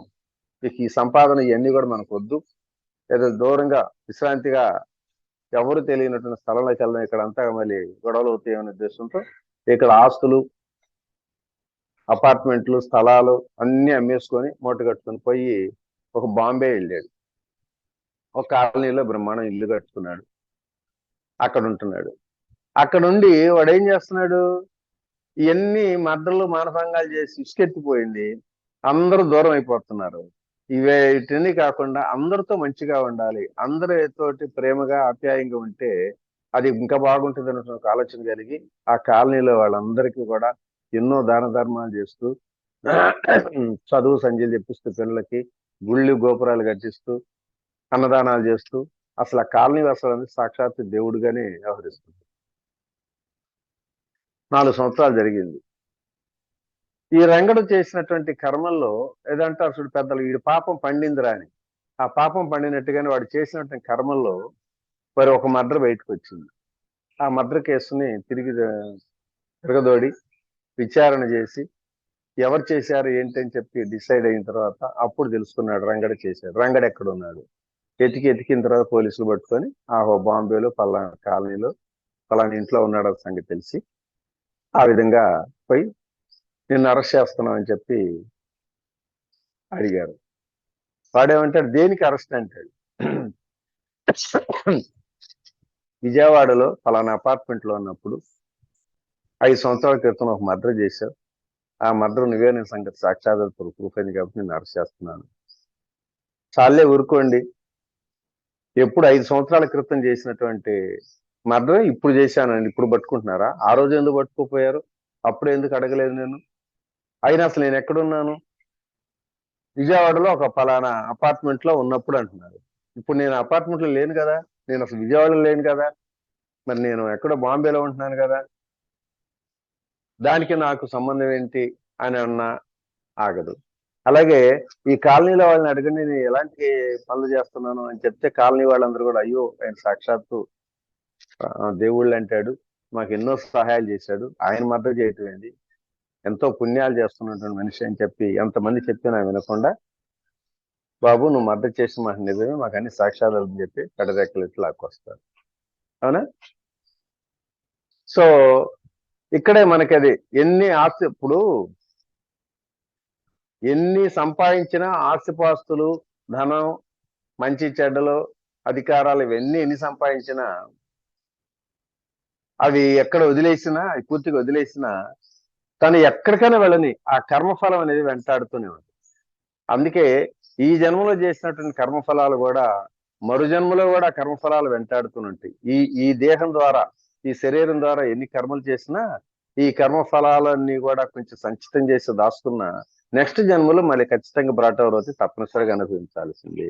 [SPEAKER 2] ఈ సంపాదన ఇవన్నీ కూడా మనకు వద్దు, ఏదో దూరంగా విశ్రాంతిగా ఎవరు తెలియనటువంటి స్థలంలోకి వెళ్దాం, ఇక్కడ అంతా మళ్ళీ గొడవలు అవుతాయనే ఉద్దేశంతో ఇక్కడ ఆస్తులు, అపార్ట్మెంట్లు, స్థలాలు అన్ని అమ్మేసుకొని మూట కట్టుకొని పోయి ఒక బాంబే వెళ్ళాడు. ఒక కాలనీలో బ్రహ్మాండం ఇల్లు కట్టుకున్నాడు, అక్కడ ఉంటున్నాడు. అక్కడ ఉండి వాడు ఏం చేస్తున్నాడు, ఇవన్నీ మర్డర్లు మానభంగాలు చేసి ఇసుకెత్తిపోయింది, అందరూ దూరం అయిపోతున్నారు. వీటిని కాకుండా అందరితో మంచిగా ఉండాలి, అందరితోటి ప్రేమగా ఆప్యాయంగా ఉంటే అది ఇంకా బాగుంటుంది అన్న ఒక ఆలోచన కలిగి ఆ కాలనీలో వాళ్ళందరికీ కూడా ఎన్నో దాన ధర్మాలు చేస్తూ చదువు సంధ్యలు చెప్పిస్తూ పిల్లలకి గుళ్ళు గోపురాలు కట్టిస్తూ అన్నదానాలు చేస్తూ అసలు ఆ కాలనీ అసలు సాక్షాత్ దేవుడుగానే వ్యవహరిస్తుంది. 4 సంవత్సరాలు జరిగింది. ఈ రంగడు చేసినటువంటి కర్మల్లో ఏదంటే అసలు పెద్దలు వీడి పాపం పండిందిరా అని, ఆ పాపం పండినట్టుగానే వాడు చేసినటువంటి కర్మల్లో మరి ఒక మర్డర్ బయటకు వచ్చింది. ఆ మర్డర్ కేసుని తిరగదోడి విచారణ చేసి ఎవరు చేశారు ఏంటి అని చెప్పి డిసైడ్ అయిన తర్వాత అప్పుడు తెలుసుకున్నాడు రంగడు చేశాడు. రంగడు ఎక్కడ ఉన్నాడు ఎతికిన తర్వాత పోలీసులు పట్టుకొని బాంబేలో పలానా కాలనీలో పలానా ఇంట్లో ఉన్నాడు సంగతి తెలిసి ఆ విధంగా పోయి నిన్ను అరెస్ట్ చేస్తున్నాం అని చెప్పి అడిగారు. వాడేమంటాడు, దేనికి అరెస్ట్ అంటాడు. విజయవాడలో పలానా అపార్ట్మెంట్ లో ఉన్నప్పుడు 5 సంవత్సరాల క్రితం ఒక మర్డర్ చేశావు, ఆ మర్డర్ నువ్వే నేను సంగతి సాక్షాత్ ప్రూఫ్ అయింది కాబట్టి నేను అరెస్ట్ చేస్తున్నాను. చాలే ఊరుకోండి, ఎప్పుడు 5 సంవత్సరాల క్రితం చేసినటువంటి మర్డర్ ఇప్పుడు చేశానండి, ఇప్పుడు పట్టుకుంటున్నారా? ఆ రోజు ఎందుకు పట్టుకోపోయారు, అప్పుడు ఎందుకు అడగలేదు నేను? అయినా అసలు నేను ఎక్కడున్నాను? విజయవాడలో ఒక పలానా అపార్ట్మెంట్ లో ఉన్నప్పుడు అంటున్నారు. ఇప్పుడు నేను అపార్ట్మెంట్ లో లేను కదా, నేను అసలు విజయవాడలో లేను కదా, మరి నేను ఎక్కడో బాంబేలో ఉంటున్నాను కదా, దానికి నాకు సంబంధం ఏంటి అని అన్నా ఆగదు. అలాగే ఈ కాలనీలో వాళ్ళని అడగండి నేను ఎలాంటి పనులు చేస్తున్నాను అని చెప్తే కాలనీ వాళ్ళందరూ కూడా అయ్యో ఆయన సాక్షాత్తు దేవుళ్ళు అంటాడు, మాకు ఎన్నో సహాయాలు చేశాడు, ఆయన మద్దతు చేయటం ఏంటి, ఎంతో పుణ్యాలు చేస్తున్నటువంటి మనిషి అని చెప్పి ఎంతమంది చెప్పినా వినకుండా, బాబు నువ్వు మద్దతు చేసి మాకు నిజమే, మాకు అన్ని సాక్ష్యాలు అని చెప్పి కడరెక్కలు ఇట్లా లాక్కొస్తారు. అవునా? సో ఇక్కడే మనకి అది ఎన్ని ఆస్తి, ఇప్పుడు ఎన్ని సంపాదించినా ఆస్తిపాస్తులు, ధనం, మంచి చెడ్డలు, అధికారాలు, ఇవన్నీ ఎన్ని సంపాదించినా అవి ఎక్కడ వదిలేసినా, పూర్తిగా వదిలేసినా తను ఎక్కడికైనా వెళ్ళని ఆ కర్మఫలం అనేది వెంటాడుతూనే ఉంది. అందుకే ఈ జన్మలో చేసినటువంటి కర్మఫలాలు కూడా మరు జన్మలో కూడా కర్మఫలాలు వెంటాడుతూనే ఈ దేహం ద్వారా, ఈ శరీరం ద్వారా ఎన్ని కర్మలు చేసినా ఈ కర్మఫలాలన్నీ కూడా కొంచెం సంచితం చేసి దాస్తున్నా నెక్స్ట్ జన్మలో మళ్ళీ ఖచ్చితంగా బ్రాటవరవుతే తప్పనిసరిగా అనుభవించాల్సింది.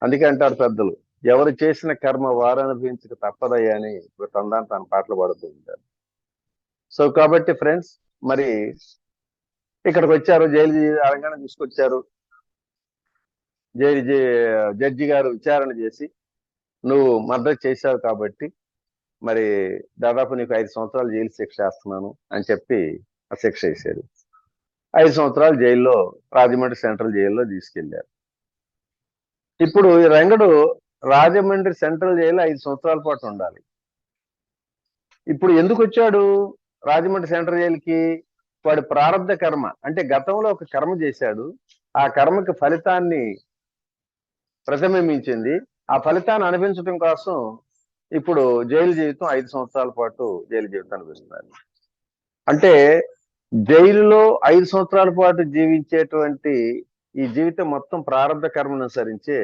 [SPEAKER 2] అందుకే అంటారు పెద్దలు, ఎవరు చేసిన కర్మ వారు అనుభవించక తప్పదయ్యా అని తన పాటలు పాడుతూ ఉంటారు. సో కాబట్టి ఫ్రెండ్స్, మరి ఇక్కడికి వచ్చారు, జైలు తెలంగాణ తీసుకొచ్చారు. జడ్జి గారు విచారణ చేసి నువ్వు మర్డర్ చేశావు కాబట్టి మరి దాదాపు నీకు 5 సంవత్సరాలు జైలు శిక్ష వేస్తున్నాను అని చెప్పి ఆ శిక్ష వేశారు. 5 సంవత్సరాలు జైల్లో, రాజమండ్రి సెంట్రల్ జైల్లో తీసుకెళ్లారు. ఇప్పుడు ఈ రంగడు రాజమండ్రి సెంట్రల్ జైల్లో 5 సంవత్సరాల పాటు ఉండాలి. ఇప్పుడు ఎందుకు వచ్చాడు రాజమండ్రి సెంట్రల్ జైలుకి? వాడి ప్రారంధ కర్మ, అంటే గతంలో ఒక కర్మ చేశాడు, ఆ కర్మకి ఫలితాన్ని ప్రతిబింబించింది, ఆ ఫలితాన్ని అనుభవించడం కోసం ఇప్పుడు జైలు జీవితం 5 సంవత్సరాల పాటు జైలు జీవితం అనుభవిస్తున్నారు. అంటే జైలులో 5 సంవత్సరాల పాటు జీవించేటువంటి ఈ జీవితం మొత్తం ప్రారంభ కర్మను అనుసరించే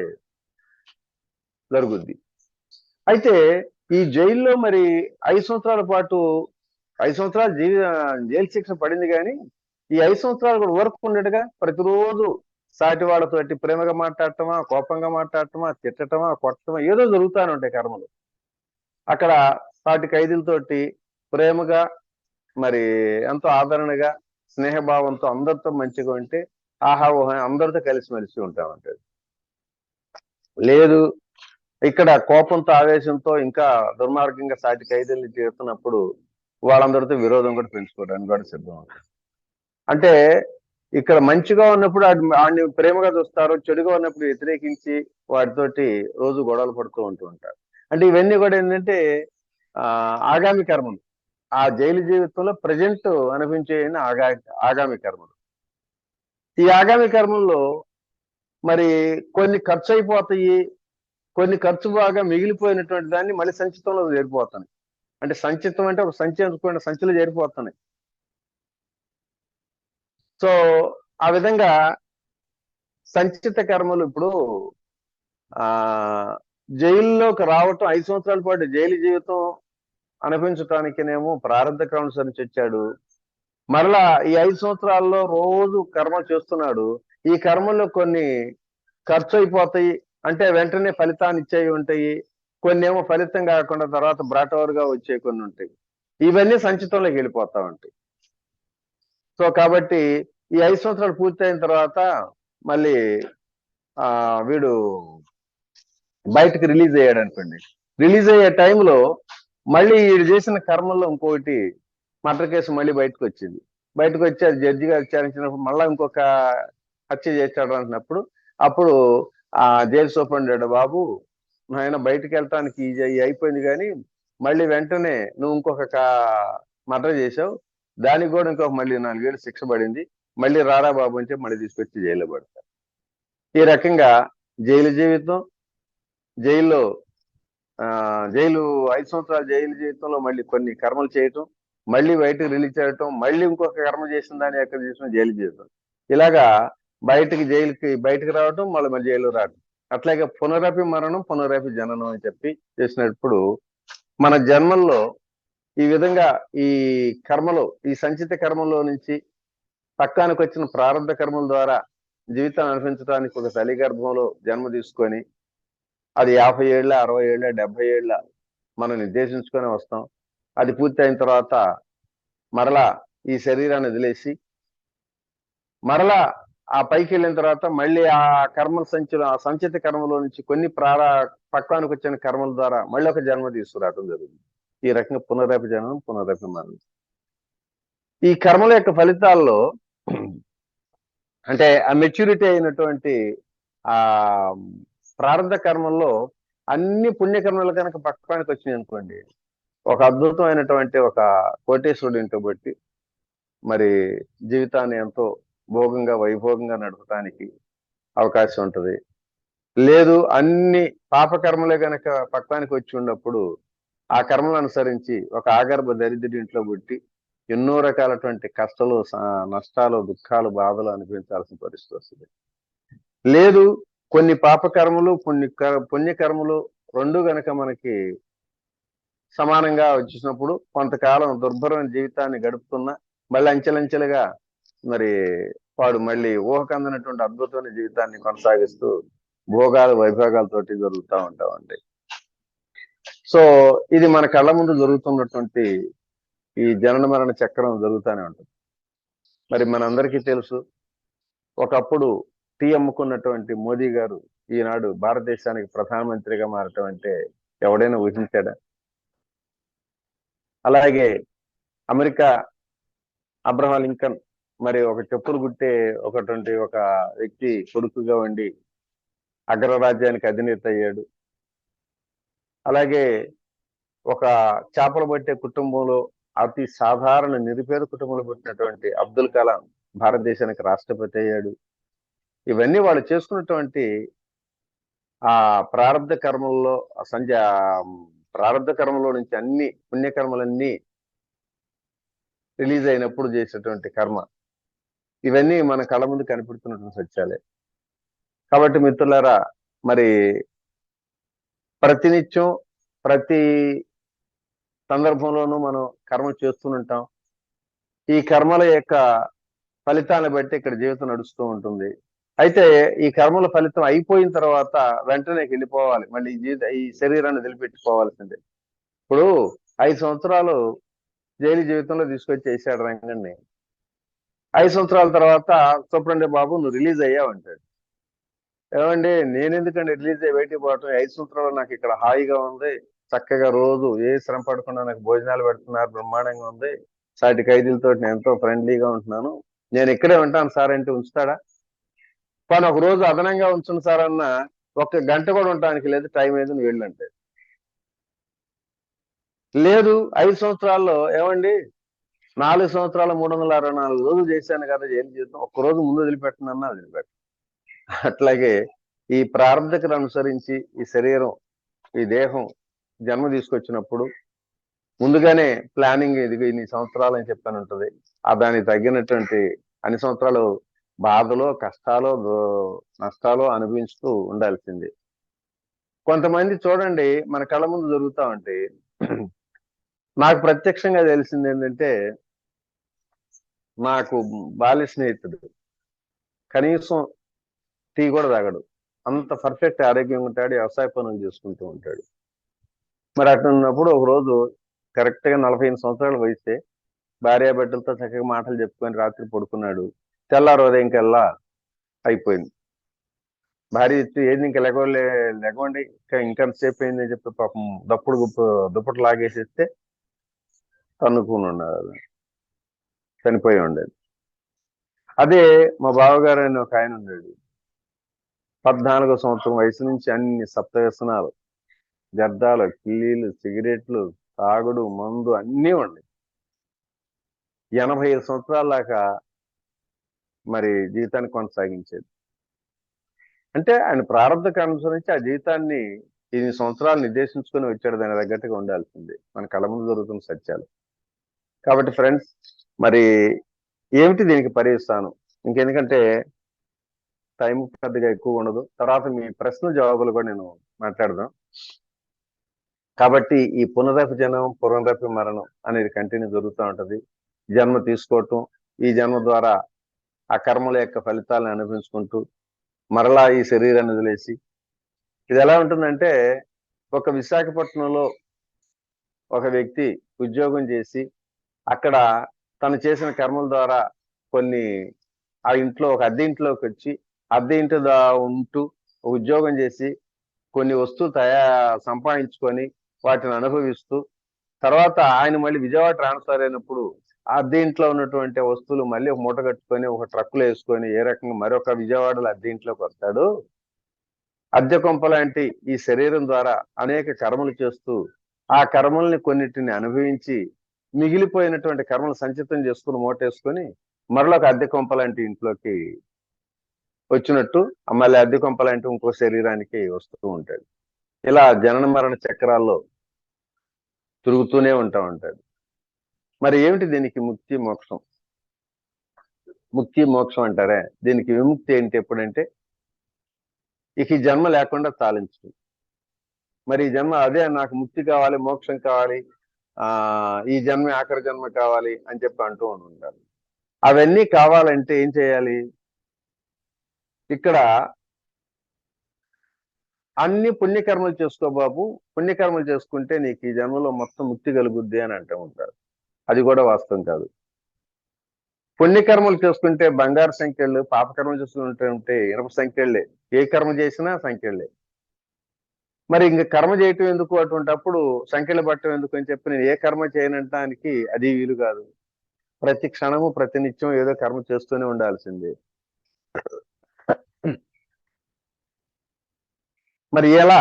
[SPEAKER 2] జరుగుద్ది. అయితే ఈ జైల్లో మరి 5 సంవత్సరాల పాటు 5 సంవత్సరాలు జైలు శిక్ష పడింది, కానీ ఈ 5 సంవత్సరాలు కూడా వర్క్ ఉండేట్టుగా ప్రతిరోజు సాటి వాళ్ళతోటి ప్రేమగా మాట్లాడటమా, కోపంగా మాట్లాడటమా, తిట్టటమా, కొట్టటమా, ఏదో జరుగుతూనే ఉంటాయి కర్మలు. అక్కడ సాటి ఖైదీలతోటి ప్రేమగా, మరి ఎంతో ఆదరణగా, స్నేహభావంతో అందరితో మంచిగా ఉంటే ఆహా ఓహా అందరితో కలిసిమెలిసి ఉంటామంటాడు. లేదు, ఇక్కడ కోపంతో, ఆవేశంతో, ఇంకా దుర్మార్గంగా సాటి ఖైదీల్ని తీరుతున్నప్పుడు వాళ్ళందరితో విరోధం కూడా పెంచుకోవడానికి కూడా సిద్ధం అవుతారు. అంటే ఇక్కడ మంచిగా ఉన్నప్పుడు వాడిని ప్రేమగా చూస్తారు, చెడుగా ఉన్నప్పుడు వ్యతిరేకించి వాటితోటి రోజు గొడవలు పడుతూ ఉంటారు. అంటే ఇవన్నీ కూడా ఏంటంటే ఆగామి కర్మలు. ఆ జైలు జీవితంలో ప్రజెంట్ అనిపించే ఆగామి కర్మలు. ఈ ఆగామి కర్మల్లో మరి కొన్ని ఖర్చు అయిపోతాయి, కొన్ని ఖర్చు బాగా మిగిలిపోయినటువంటి దాన్ని మళ్ళీ సంచితంలో చేరిపోతున్నాయి. అంటే సంచితం అంటే ఒక సంచి అనుకోండి, సంచిలో చేరిపోతున్నాయి. సో ఆ విధంగా సంచిత కర్మలు ఇప్పుడు జైల్లోకి రావటం, 5 సంవత్సరాల పాటు జైలు జీవితం అనిపించటానికినేమో ప్రారంభ కర్మ అనుసరించి వచ్చాడు. మరలా ఈ 5 సంవత్సరాల్లో రోజు కర్మ చేస్తున్నాడు. ఈ కర్మల్లో కొన్ని ఖర్చు అయిపోతాయి, అంటే వెంటనే ఫలితాన్ని ఇచ్చేవి ఉంటాయి, కొన్ని ఏమో ఫలితం కాకుండా తర్వాత బ్రాటవర్గా వచ్చే కొన్ని ఉంటాయి. ఇవన్నీ సంచితంలోకి వెళ్ళిపోతా ఉంటాయి. సో కాబట్టి ఈ 5 సంవత్సరాలు పూర్తయిన తర్వాత మళ్ళీ వీడు బయటకు రిలీజ్ అయ్యాడు అనుకోండి. రిలీజ్ అయ్యే టైంలో మళ్ళీ వీడు చేసిన కర్మల్లో ఇంకొకటి మర్డర్ కేసు మళ్ళీ బయటకు వచ్చింది. బయటకు వచ్చి అది జడ్జి గారు విచారించినప్పుడు మళ్ళీ ఇంకొక హత్య చేశాడు అంటున్నప్పుడు అప్పుడు ఆ జైలు సూపరింటెండెంట్, బాబు ఆయన బయటకు వెళ్ళటానికి అయిపోయింది, కానీ మళ్ళీ వెంటనే నువ్వు ఇంకొక మర్డర్ చేసావు, దానికి కూడా ఇంకొక మళ్ళీ 4 ఏళ్ళు శిక్ష పడింది, మళ్ళీ రారా బాబు అంటే మళ్ళీ తీసుకొచ్చి జైల్లో పడతారు. ఈ రకంగా జైలు జీవితం, జైల్లో 5 సంవత్సరాల జైలు జీవితంలో మళ్ళీ కొన్ని కర్మలు చేయటం, మళ్ళీ బయటకు రిలీజ్ చేయటం, మళ్ళీ ఇంకొక కర్మ చేసిన దాన్ని ఎక్కడ చేసిన జైలు జీవితం, ఇలాగా బయటకు రావటం, మళ్ళీ జైలు రావటం, అట్లాగే పునరపి మరణం పునరపి జననం అని చెప్పి చేసినప్పుడు మన జన్మల్లో ఈ విధంగా ఈ కర్మలో, ఈ సంచిత కర్మలో నుంచి పక్కానికి వచ్చిన ప్రారంభ కర్మల ద్వారా జీవితాన్ని అనిపించడానికి ఒక తల్లి గర్భంలో జన్మ తీసుకొని అది 50 ఏళ్ళ, 60 ఏళ్ళ, 70 ఏళ్ళ మనం నిర్దేశించుకొని వస్తాం. అది పూర్తి అయిన తర్వాత మరలా ఈ శరీరాన్ని వదిలేసి మరలా ఆ పైకి వెళ్ళిన తర్వాత మళ్ళీ ఆ కర్మల సంచిలో ఆ సంచిత కర్మలో నుంచి కొన్ని పక్వానికి వచ్చిన కర్మల ద్వారా మళ్ళీ ఒక జన్మ తీసుకురావడం జరుగుతుంది. ఈ రకంగా పునరేప జన్మం, పునరేప మరణం. ఈ కర్మల యొక్క ఫలితాల్లో అంటే ఆ మెచ్యూరిటీ అయినటువంటి ఆ ప్రారంభ కర్మల్లో అన్ని పుణ్యకర్మలు కనుక పక్వానికి వచ్చినాయి అనుకోండి, ఒక అద్భుతమైనటువంటి ఒక కోటేశ్వరుడు ఇంటో బట్టి మరి జీవితాన్ని ఎంతో భోగంగా వైభోగంగా నడపడానికి అవకాశం ఉంటుంది. లేదు అన్ని పాపకర్మలే గనక పక్వానికి వచ్చి ఉన్నప్పుడు ఆ కర్మలు అనుసరించి ఒక ఆగర్భ దరిద్రుడి ఇంట్లో పుట్టి ఎన్నో రకాలటువంటి కష్టాలు, నష్టాలు, దుఃఖాలు, బాధలు అనిపించాల్సిన పరిస్థితి వస్తుంది. లేదు కొన్ని పాపకర్మలు పుణ్యకర్మలు రెండు గనక మనకి సమానంగా వచ్చినప్పుడు కొంతకాలం దుర్భరమైన జీవితాన్ని గడుపుతున్నా మళ్ళీ అంచెలంచెలుగా మరి వాడు మళ్ళీ ఊహకందనటువంటి అద్భుతమైన జీవితాన్ని కొనసాగిస్తూ భోగాలు వైభోగాలతోటి జరుగుతూ ఉంటామండి. సో ఇది మన కళ్ళ ముందు జరుగుతున్నటువంటి ఈ జనన మరణ చక్రం జరుగుతూనే ఉంటుంది. మరి మనందరికీ తెలుసు, ఒకప్పుడు టీ అమ్ముకున్నటువంటి మోదీ గారు ఈనాడు భారతదేశానికి ప్రధానమంత్రిగా మారటం అంటే ఎవడైనా ఊహించాడా? అలాగే అమెరికా అబ్రహాం లింకన్ మరి ఒక చెప్పులు గుట్టే ఒక వ్యక్తి కొడుకుగా ఉండి అగ్రరాజ్యానికి అధినేత అయ్యాడు. అలాగే ఒక చేపలు పట్టే కుటుంబంలో అతి సాధారణ నిరుపేద కుటుంబంలో పుట్టినటువంటి అబ్దుల్ కలాం భారతదేశానికి రాష్ట్రపతి అయ్యాడు. ఇవన్నీ వాళ్ళు చేసుకున్నటువంటి ఆ ప్రారంభ కర్మల్లో ప్రారంభ కర్మలో నుంచి అన్ని పుణ్యకర్మలన్నీ రిలీజ్ అయినప్పుడు చేసేటువంటి కర్మ, ఇవన్నీ మన కళ్ళ ముందు కనిపెడుతున్నటువంటి సత్యాలే. కాబట్టి మిత్రులారా, మరి ప్రతినిత్యం ప్రతి సందర్భంలోనూ మనం కర్మ చేస్తుంటాం. ఈ కర్మల యొక్క ఫలితాన్ని బట్టి ఇక్కడ జీవితం నడుస్తూ ఉంటుంది. అయితే ఈ కర్మల ఫలితం అయిపోయిన తర్వాత వెంటనే వెళ్ళిపోవాలి, మళ్ళీ ఈ శరీరాన్ని వదిలిపెట్టుకోవాల్సిందే. ఇప్పుడు 5 సంవత్సరాలు జైలు జీవితంలో తీసుకొచ్చి వేసాడు రంగన్ని. 5 సంవత్సరాల తర్వాత చూపండి బాబు నువ్వు రిలీజ్ అయ్యావు అంటాడు. ఏమండి నేను ఎందుకంటే రిలీజ్ అయ్యి బయటికి పోవటం, 5 సంవత్సరాలు నాకు ఇక్కడ హాయిగా ఉంది, చక్కగా రోజు ఏ శ్రమ పడకుండా నాకు భోజనాలు పెడుతున్నారు, బ్రహ్మాండంగా ఉంది, సాటి ఖైదీలతో నేను ఎంతో ఫ్రెండ్లీగా ఉంటున్నాను, నేను ఇక్కడే ఉంటాను సార్ అంటే ఉంచుతాడా? కానీ ఒక రోజు అదనంగా ఉంచును సార్ అన్న 1 గంట కూడా ఉండటానికి లేదు, టైం ఏది నువ్వు వెళ్ళంటే. లేదు 5 సంవత్సరాల్లో ఏమండి 4 సంవత్సరాలు 364 రోజులు చేశాను కదా జైలు జీవితం, ఒక్కరోజు ముందు వదిలిపెట్టనన్నా వదిలిపెట్ట. అట్లాగే ఈ ప్రారంభకను అనుసరించి ఈ శరీరం, ఈ దేహం జన్మ తీసుకొచ్చినప్పుడు ముందుగానే ప్లానింగ్ ఇది ఇన్ని సంవత్సరాలు అని చెప్పని ఉంటుంది. దానికి తగ్గినటువంటి అన్ని సంవత్సరాలు బాధలో, కష్టాలు, నష్టాలు అనుభవించుతూ ఉండాల్సింది. కొంతమంది చూడండి మన కళ్ళ ముందు జరుగుతూ ఉంటే నాకు ప్రత్యక్షంగా తెలిసింది ఏంటంటే, నాకు బాల్య స్నేహితుడు కనీసం టీ కూడా తాగడు, అంత పర్ఫెక్ట్ ఆరోగ్యంగా ఉంటాడు, వ్యవసాయ పనులు చేసుకుంటూ ఉంటాడు. మరి అట్లున్నప్పుడు ఒక రోజు కరెక్ట్ గా 45 సంవత్సరాలు వయసే, భార్యాబిడ్డలతో చక్కగా మాటలు చెప్పుకొని రాత్రి పడుకున్నాడు. తెల్లారు ఉదయంకల్లా అయిపోయింది. భార్య ఇచ్చి ఏది ఇంకా లెగవండి ఇంకా సేపు అయింది అని చెప్పి పాపం దుప్పటి లాగేసేస్తే తన్నుకుని ఉన్నాడు, చనిపోయి ఉండేది. అదే మా బావగారు అని ఒక ఆయన ఉన్నాడు, 14వ సంవత్సరం వయసు నుంచి అన్ని సప్త వ్యసనాలు, గద్దాలు, కిల్లీలు, సిగరెట్లు, తాగుడు, మందు అన్నీ ఉన్నాయి. 85 సంవత్సరాల దాకా మరి జీవితాన్ని కొనసాగించేది. అంటే ఆయన ప్రారంభకు అనుసరించి ఆ జీవితాన్ని 8 సంవత్సరాలు నిర్దేశించుకొని వచ్చాడు, దాని తగ్గట్టుగా ఉండాల్సింది. మన కళ్ళ ముందు జరుగుతున్న సత్యాలు. కాబట్టి ఫ్రెండ్స్, మరి ఏమిటి దీనికి పర్యవసానం? ఇంకెందుకంటే టైం పెద్దగా ఎక్కువ ఉండదు, తర్వాత మీ ప్రశ్న జవాబులు కూడా నేను మాట్లాడదాం. కాబట్టి ఈ పునరపి జనం, పునరపి మరణం అనేది కంటిన్యూ జరుగుతూ ఉంటది. జన్మ తీసుకోవటం, ఈ జన్మ ద్వారా ఆ కర్మల యొక్క ఫలితాలను అనుభవించుకుంటూ మరలా ఈ శరీరాన్ని వదిలేసి, ఇది ఎలా ఉంటుందంటే ఒక విశాఖపట్నంలో ఒక వ్యక్తి ఉద్యోగం చేసి అక్కడ తను చేసిన కర్మల ద్వారా కొన్ని ఆ ఇంట్లో ఒక అద్దె ఇంట్లోకి వచ్చి అద్దె ఇంటి ఉంటూ ఉద్యోగం చేసి కొన్ని వస్తువులు సంపాదించుకొని వాటిని అనుభవిస్తూ తర్వాత ఆయన మళ్ళీ విజయవాడ ట్రాన్స్ఫర్ అయినప్పుడు అద్దె ఇంట్లో ఉన్నటువంటి వస్తువులు మళ్ళీ ఒక మూట కట్టుకొని ఒక ట్రక్కులో వేసుకొని ఏ రకంగా మరొక విజయవాడలో అద్దె ఇంట్లోకి వస్తాడు. అద్దె కొంప లాంటి ఈ శరీరం ద్వారా అనేక కర్మలు చేస్తూ ఆ కర్మల్ని కొన్నిటిని అనుభవించి మిగిలిపోయినటువంటి కర్మలు సంచితం చేసుకుని మూటేసుకొని మరొక అద్దె కొంప లాంటి ఇంట్లోకి వచ్చినట్టు మళ్ళీ అద్దె కొంప లాంటి ఇంకో శరీరానికి వస్తూ ఉంటాడు. ఇలా జనన మరణ చక్రాల్లో తిరుగుతూనే ఉంటాడు. మరి ఏమిటి దీనికి ముక్తి మోక్షం? ముక్తి మోక్షం అంటారే, దీనికి విముక్తి ఏంటి ఎప్పుడంటే ఇక ఈ జన్మ లేకుండా తాలించు. మరి ఈ జన్మ అదే నాకు ముక్తి కావాలి, మోక్షం కావాలి, ఈ జన్మ ఆఖరి జన్మ కావాలి అని చెప్పి అంటూ ఉంటారు. అవన్నీ కావాలంటే ఏం చేయాలి? ఇక్కడ అన్ని పుణ్యకర్మలు చేసుకో బాబు, పుణ్యకర్మలు చేసుకుంటే నీకు ఈ జన్మలో మొత్తం ముక్తి కలుగుద్ది అని అంటూ ఉంటారు. అది కూడా వాస్తవం కాదు. పుణ్యకర్మలు చేసుకుంటే బంగారు సంఖ్యలు, పాపకర్మలు చేసుకుంటే ఇనప సంఖ్యలే. ఏ కర్మ చేసినా సంఖ్యలే. మరి ఇంక కర్మ చేయటం ఎందుకు? అటువంటిప్పుడు సంఖ్యలు పట్టడం ఎందుకు అని చెప్పి నేను ఏ కర్మ చేయనంటానికి అది వీలు కాదు. ప్రతి క్షణము ప్రతి నిత్యం ఏదో కర్మ చేస్తూనే ఉండాల్సిందే. మరి ఎలా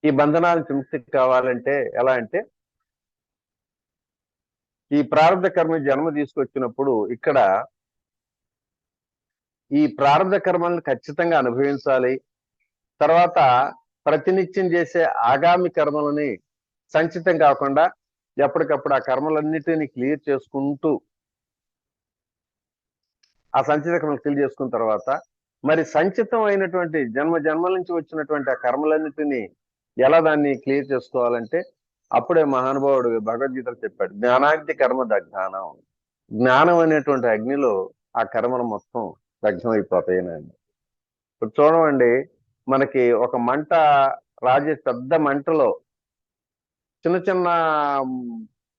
[SPEAKER 2] ఈ బంధనాల నుంచి ముక్తి కావాలంటే ఎలా అంటే, ఈ ప్రారంభ కర్మ జన్మ తీసుకొచ్చినప్పుడు ఇక్కడ ఈ ప్రారంభ కర్మలను ఖచ్చితంగా అనుభవించాలి. తర్వాత ప్రతినిత్యం చేసే ఆగామి కర్మలని సంచితం కాకుండా ఎప్పటికప్పుడు ఆ కర్మలన్నిటినీ క్లియర్ చేసుకుంటూ ఆ సంచిత కర్మలు క్లియర్ చేసుకున్న తర్వాత మరి సంచితం అయినటువంటి జన్మల నుంచి వచ్చినటువంటి ఆ కర్మలన్నిటినీ ఎలా దాన్ని క్లియర్ చేసుకోవాలంటే అప్పుడే మహానుభావుడు భగవద్గీతలో చెప్పాడు, జ్ఞానాగ్ని కర్మ దగ్ధానం. జ్ఞానం అనేటువంటి అగ్నిలో ఆ కర్మలు మొత్తం దగ్ధమైపోతాయనండి. ఇప్పుడు చూడమండి, మనకి ఒక మంట రాజే పెద్ద మంటలో చిన్న చిన్న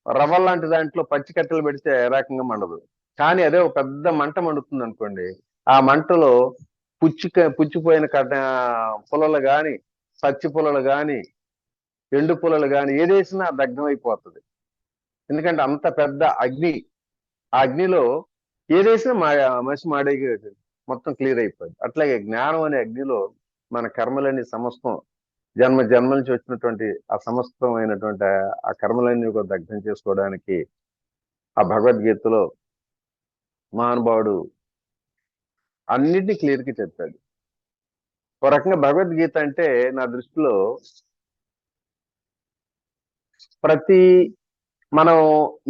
[SPEAKER 2] రవ్వ లాంటి దాంట్లో పచ్చి కట్టెలు పెడితే ఏ రకంగా మండదు. కానీ అదే ఒక పెద్ద మంట మండుతుంది అనుకోండి, ఆ మంటలో పుచ్చిపోయిన పుల్లలు కానీ, పచ్చి పుల్లలు కానీ, ఎండు పుల్లలు కానీ ఏదేసినా దగ్ధమైపోతుంది. ఎందుకంటే అంత పెద్ద అగ్ని. ఆ అగ్నిలో ఏదేసినా మసి మాడే మొత్తం క్లియర్ అయిపోయింది. అట్లాగే జ్ఞానం అనే అగ్నిలో మన కర్మలన్నీ సమస్తం జన్మ నుంచి వచ్చినటువంటి ఆ సమస్తమైనటువంటి ఆ కర్మలన్నీ కూడా దగ్ధం చేసుకోవడానికి ఆ భగవద్గీతలో మహానుభావుడు అన్నిటినీ క్లియర్గా చెప్పాడు. ఒక రకంగా భగవద్గీత అంటే నా దృష్టిలో మనం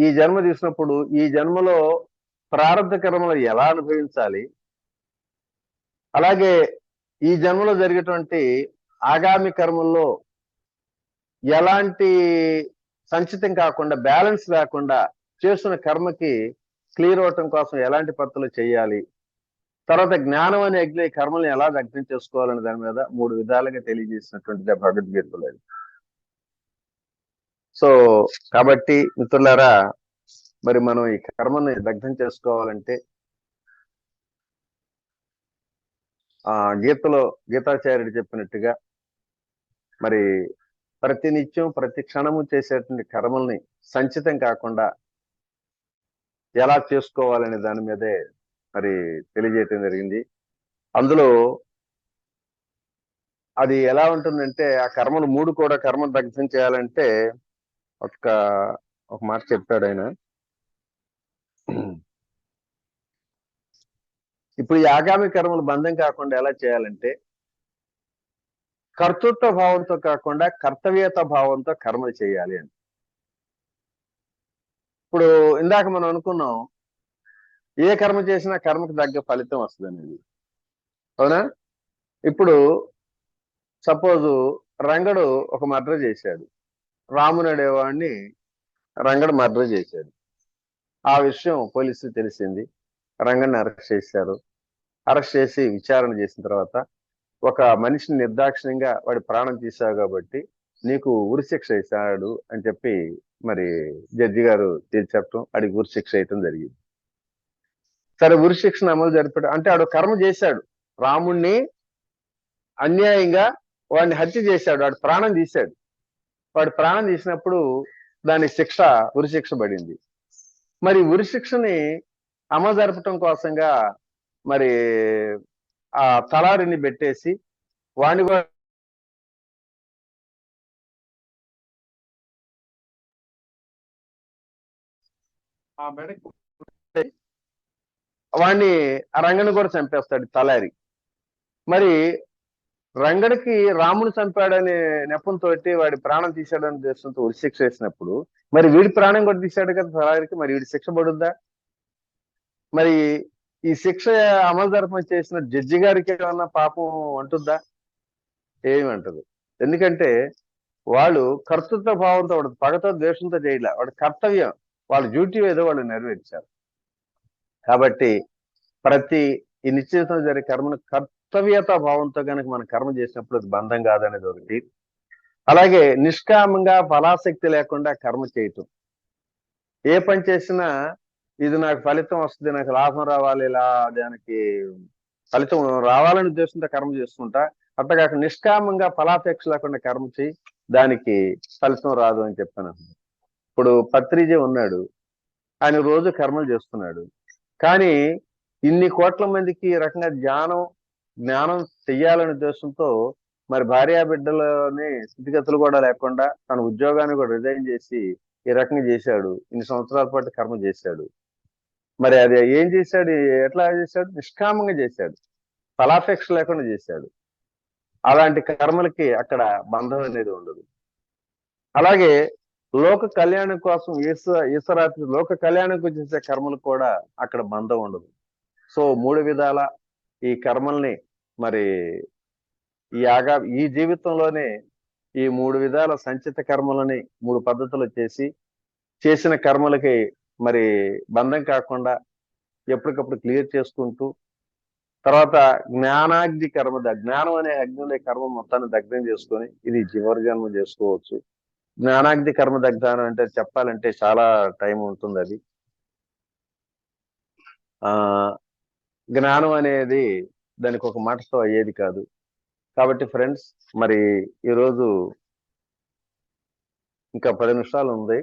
[SPEAKER 2] ఈ జన్మ తీసినప్పుడు ఈ జన్మలో ప్రారంభ కర్మలు ఎలా అనుభవించాలి, అలాగే ఈ జన్మలో జరిగేటువంటి ఆగామి కర్మల్లో ఎలాంటి సంచితం కాకుండా, బ్యాలెన్స్ లేకుండా చేస్తున్న కర్మకి క్లియర్ అవటం కోసం ఎలాంటి పద్ధతులు చేయాలి, తర్వాత జ్ఞానం అనే అగ్ని కర్మల్ని ఎలా దగ్ధం చేసుకోవాలనే దాని మీద 3 విధాలుగా తెలియజేసినటువంటిది భగవద్గీతలో. సో కాబట్టి మిత్రులారా, మరి మనం ఈ కర్మని దగ్ధం చేసుకోవాలంటే గీతలో గీతాచార్యుడు చెప్పినట్టుగా మరి ప్రతి నిత్యం ప్రతి క్షణము చేసేటువంటి కర్మల్ని సంచితం కాకుండా ఎలా చేసుకోవాలనే దాని మీదే మరి తెలియజేయటం జరిగింది. అందులో అది ఎలా ఉంటుందంటే ఆ కర్మలు 3 కూడా కర్మలు దగ్ధం చేయాలంటే ఒక మాట చెప్పాడు ఆయన. ఇప్పుడు ఈ ఆగామి కర్మలు బంధం కాకుండా ఎలా చేయాలంటే కర్తృత్వ భావంతో కాకుండా కర్తవ్యత భావంతో కర్మలు చేయాలి అని. ఇప్పుడు ఇందాక మనం అనుకున్నాం, ఏ కర్మ చేసినా కర్మకు తగ్గ ఫలితం వస్తుంది అనేది, అవునా? ఇప్పుడు సపోజు రంగడు ఒక మర్డర్ చేశాడు, రాముడు అనేవాడిని రంగడు మర్డర్ చేశాడు. ఆ విషయం పోలీసులు తెలిసింది, రంగడిని అరెస్ట్ చేశారు. అరెస్ట్ చేసి విచారణ చేసిన తర్వాత ఒక మనిషిని నిర్దాక్షిణ్యంగా వాడి ప్రాణం తీశావు కాబట్టి నీకు ఉరిశిక్ష వేశాడు అని చెప్పి మరి జడ్జి గారు తీర్పు చెప్పడం, ఆడికి ఉరిశిక్ష వేయటం జరిగింది. సరే, ఉరిశిక్షను అమలు జరిపాడు అంటే ఆడు కర్మ చేశాడు, రాముణ్ణి అన్యాయంగా వాడిని హత్య చేశాడు, వాడు ప్రాణం తీశాడు. వాడు ప్రాణం తీసినప్పుడు దాని శిక్ష ఉరిశిక్ష పడింది. మరి ఉరిశిక్షని అమలు జరపటం కోసంగా మరి ఆ తలారిని పెట్టేసి వాడిని కూడా వాడిని ఆ రంగని కూడా చంపేస్తాడు తలారి. మరి రంగడికి రాముని చంపాడనే నెపంతో వాడి ప్రాణం తీశాడని ఉద్దేశంతో ఉరిశిక్ష వేసినప్పుడు మరి వీడి ప్రాణం కూడా తీశాడు కదా తలారికి, మరి వీడి శిక్ష పడుద్దా? మరి ఈ శిక్ష అమలు జరపని చేసిన జడ్జి గారికి ఏమన్నా పాపం అంటుందా? ఏమంటదు. ఎందుకంటే వాళ్ళు కర్తృత్వ భావంతో, వాడు పగతో ద్వేషంతో చేయలే, వాడు కర్తవ్యం, వాళ్ళ డ్యూటీ ఏదో వాళ్ళు నెరవేర్చారు. కాబట్టి ప్రతి ఈ నిశ్చితం జరిగే కర్మను కర్తవ్యత భావంతో కనుక మనం కర్మ చేసినప్పుడు అది బంధం కాదనేది ఒకటి. అలాగే నిష్కామంగా ఫలాసక్తి లేకుండా కర్మ చేయటం, ఏ పని చేసినా ఇది నాకు ఫలితం వస్తుంది, నాకు లాభం రావాలి, ఇలా దానికి ఫలితం రావాలని ఉద్దేశంతో కర్మ చేసుకుంటా, అట్లా కాక నిష్కామంగా ఫలాపేక్ష లేకుండా కర్మ చేయి, దానికి ఫలితం రాదు అని చెప్పాను. ఇప్పుడు పత్రిజీ ఉన్నాడు, ఆయన రోజు కర్మలు చేస్తున్నాడు, కానీ ఇన్ని కోట్ల మందికి ఈ రకంగా జ్ఞానం చెయ్యాలనే ఉద్దేశంతో మరి భార్యా బిడ్డలోని స్థితిగతులు కూడా లేకుండా తన ఉద్యోగాన్ని కూడా రిజైన్ చేసి ఈ రకంగా చేశాడు. ఇన్ని సంవత్సరాల పాటు కర్మ చేశాడు. మరి అది ఏం చేశాడు, ఎట్లా చేశాడు? నిష్కామంగా చేశాడు, ఫలాపేక్ష లేకుండా చేశాడు. అలాంటి కర్మలకి అక్కడ బంధం అనేది ఉండదు. అలాగే లోక కళ్యాణం కోసం ఈశ్వరాత్రి లోక కళ్యాణం చేసే కర్మలు కూడా అక్కడ బంధం ఉండదు. సో 3 విధాల ఈ కర్మల్ని మరి ఈ జీవితంలోనే ఈ 3 విధాల సంచిత కర్మలని 3 పద్ధతులు చేసిన కర్మలకి మరి బంధం కాకుండా ఎప్పటికప్పుడు క్లియర్ చేసుకుంటూ, తర్వాత జ్ఞానాగ్ని కర్మ, జ్ఞానం అనే అగ్నిలో కర్మ మొత్తాన్ని దగ్ధం చేసుకొని ఇది చివరి జన్మ చేసుకోవచ్చు. జ్ఞానాగ్ని కర్మ దగ్ధానం అంటే చెప్పాలంటే చాలా టైం ఉంటుంది. అది జ్ఞానం అనేది దానికి ఒక మాటతో అయ్యేది కాదు. కాబట్టి ఫ్రెండ్స్, మరి ఈరోజు ఇంకా 10 నిమిషాలు ఉంది.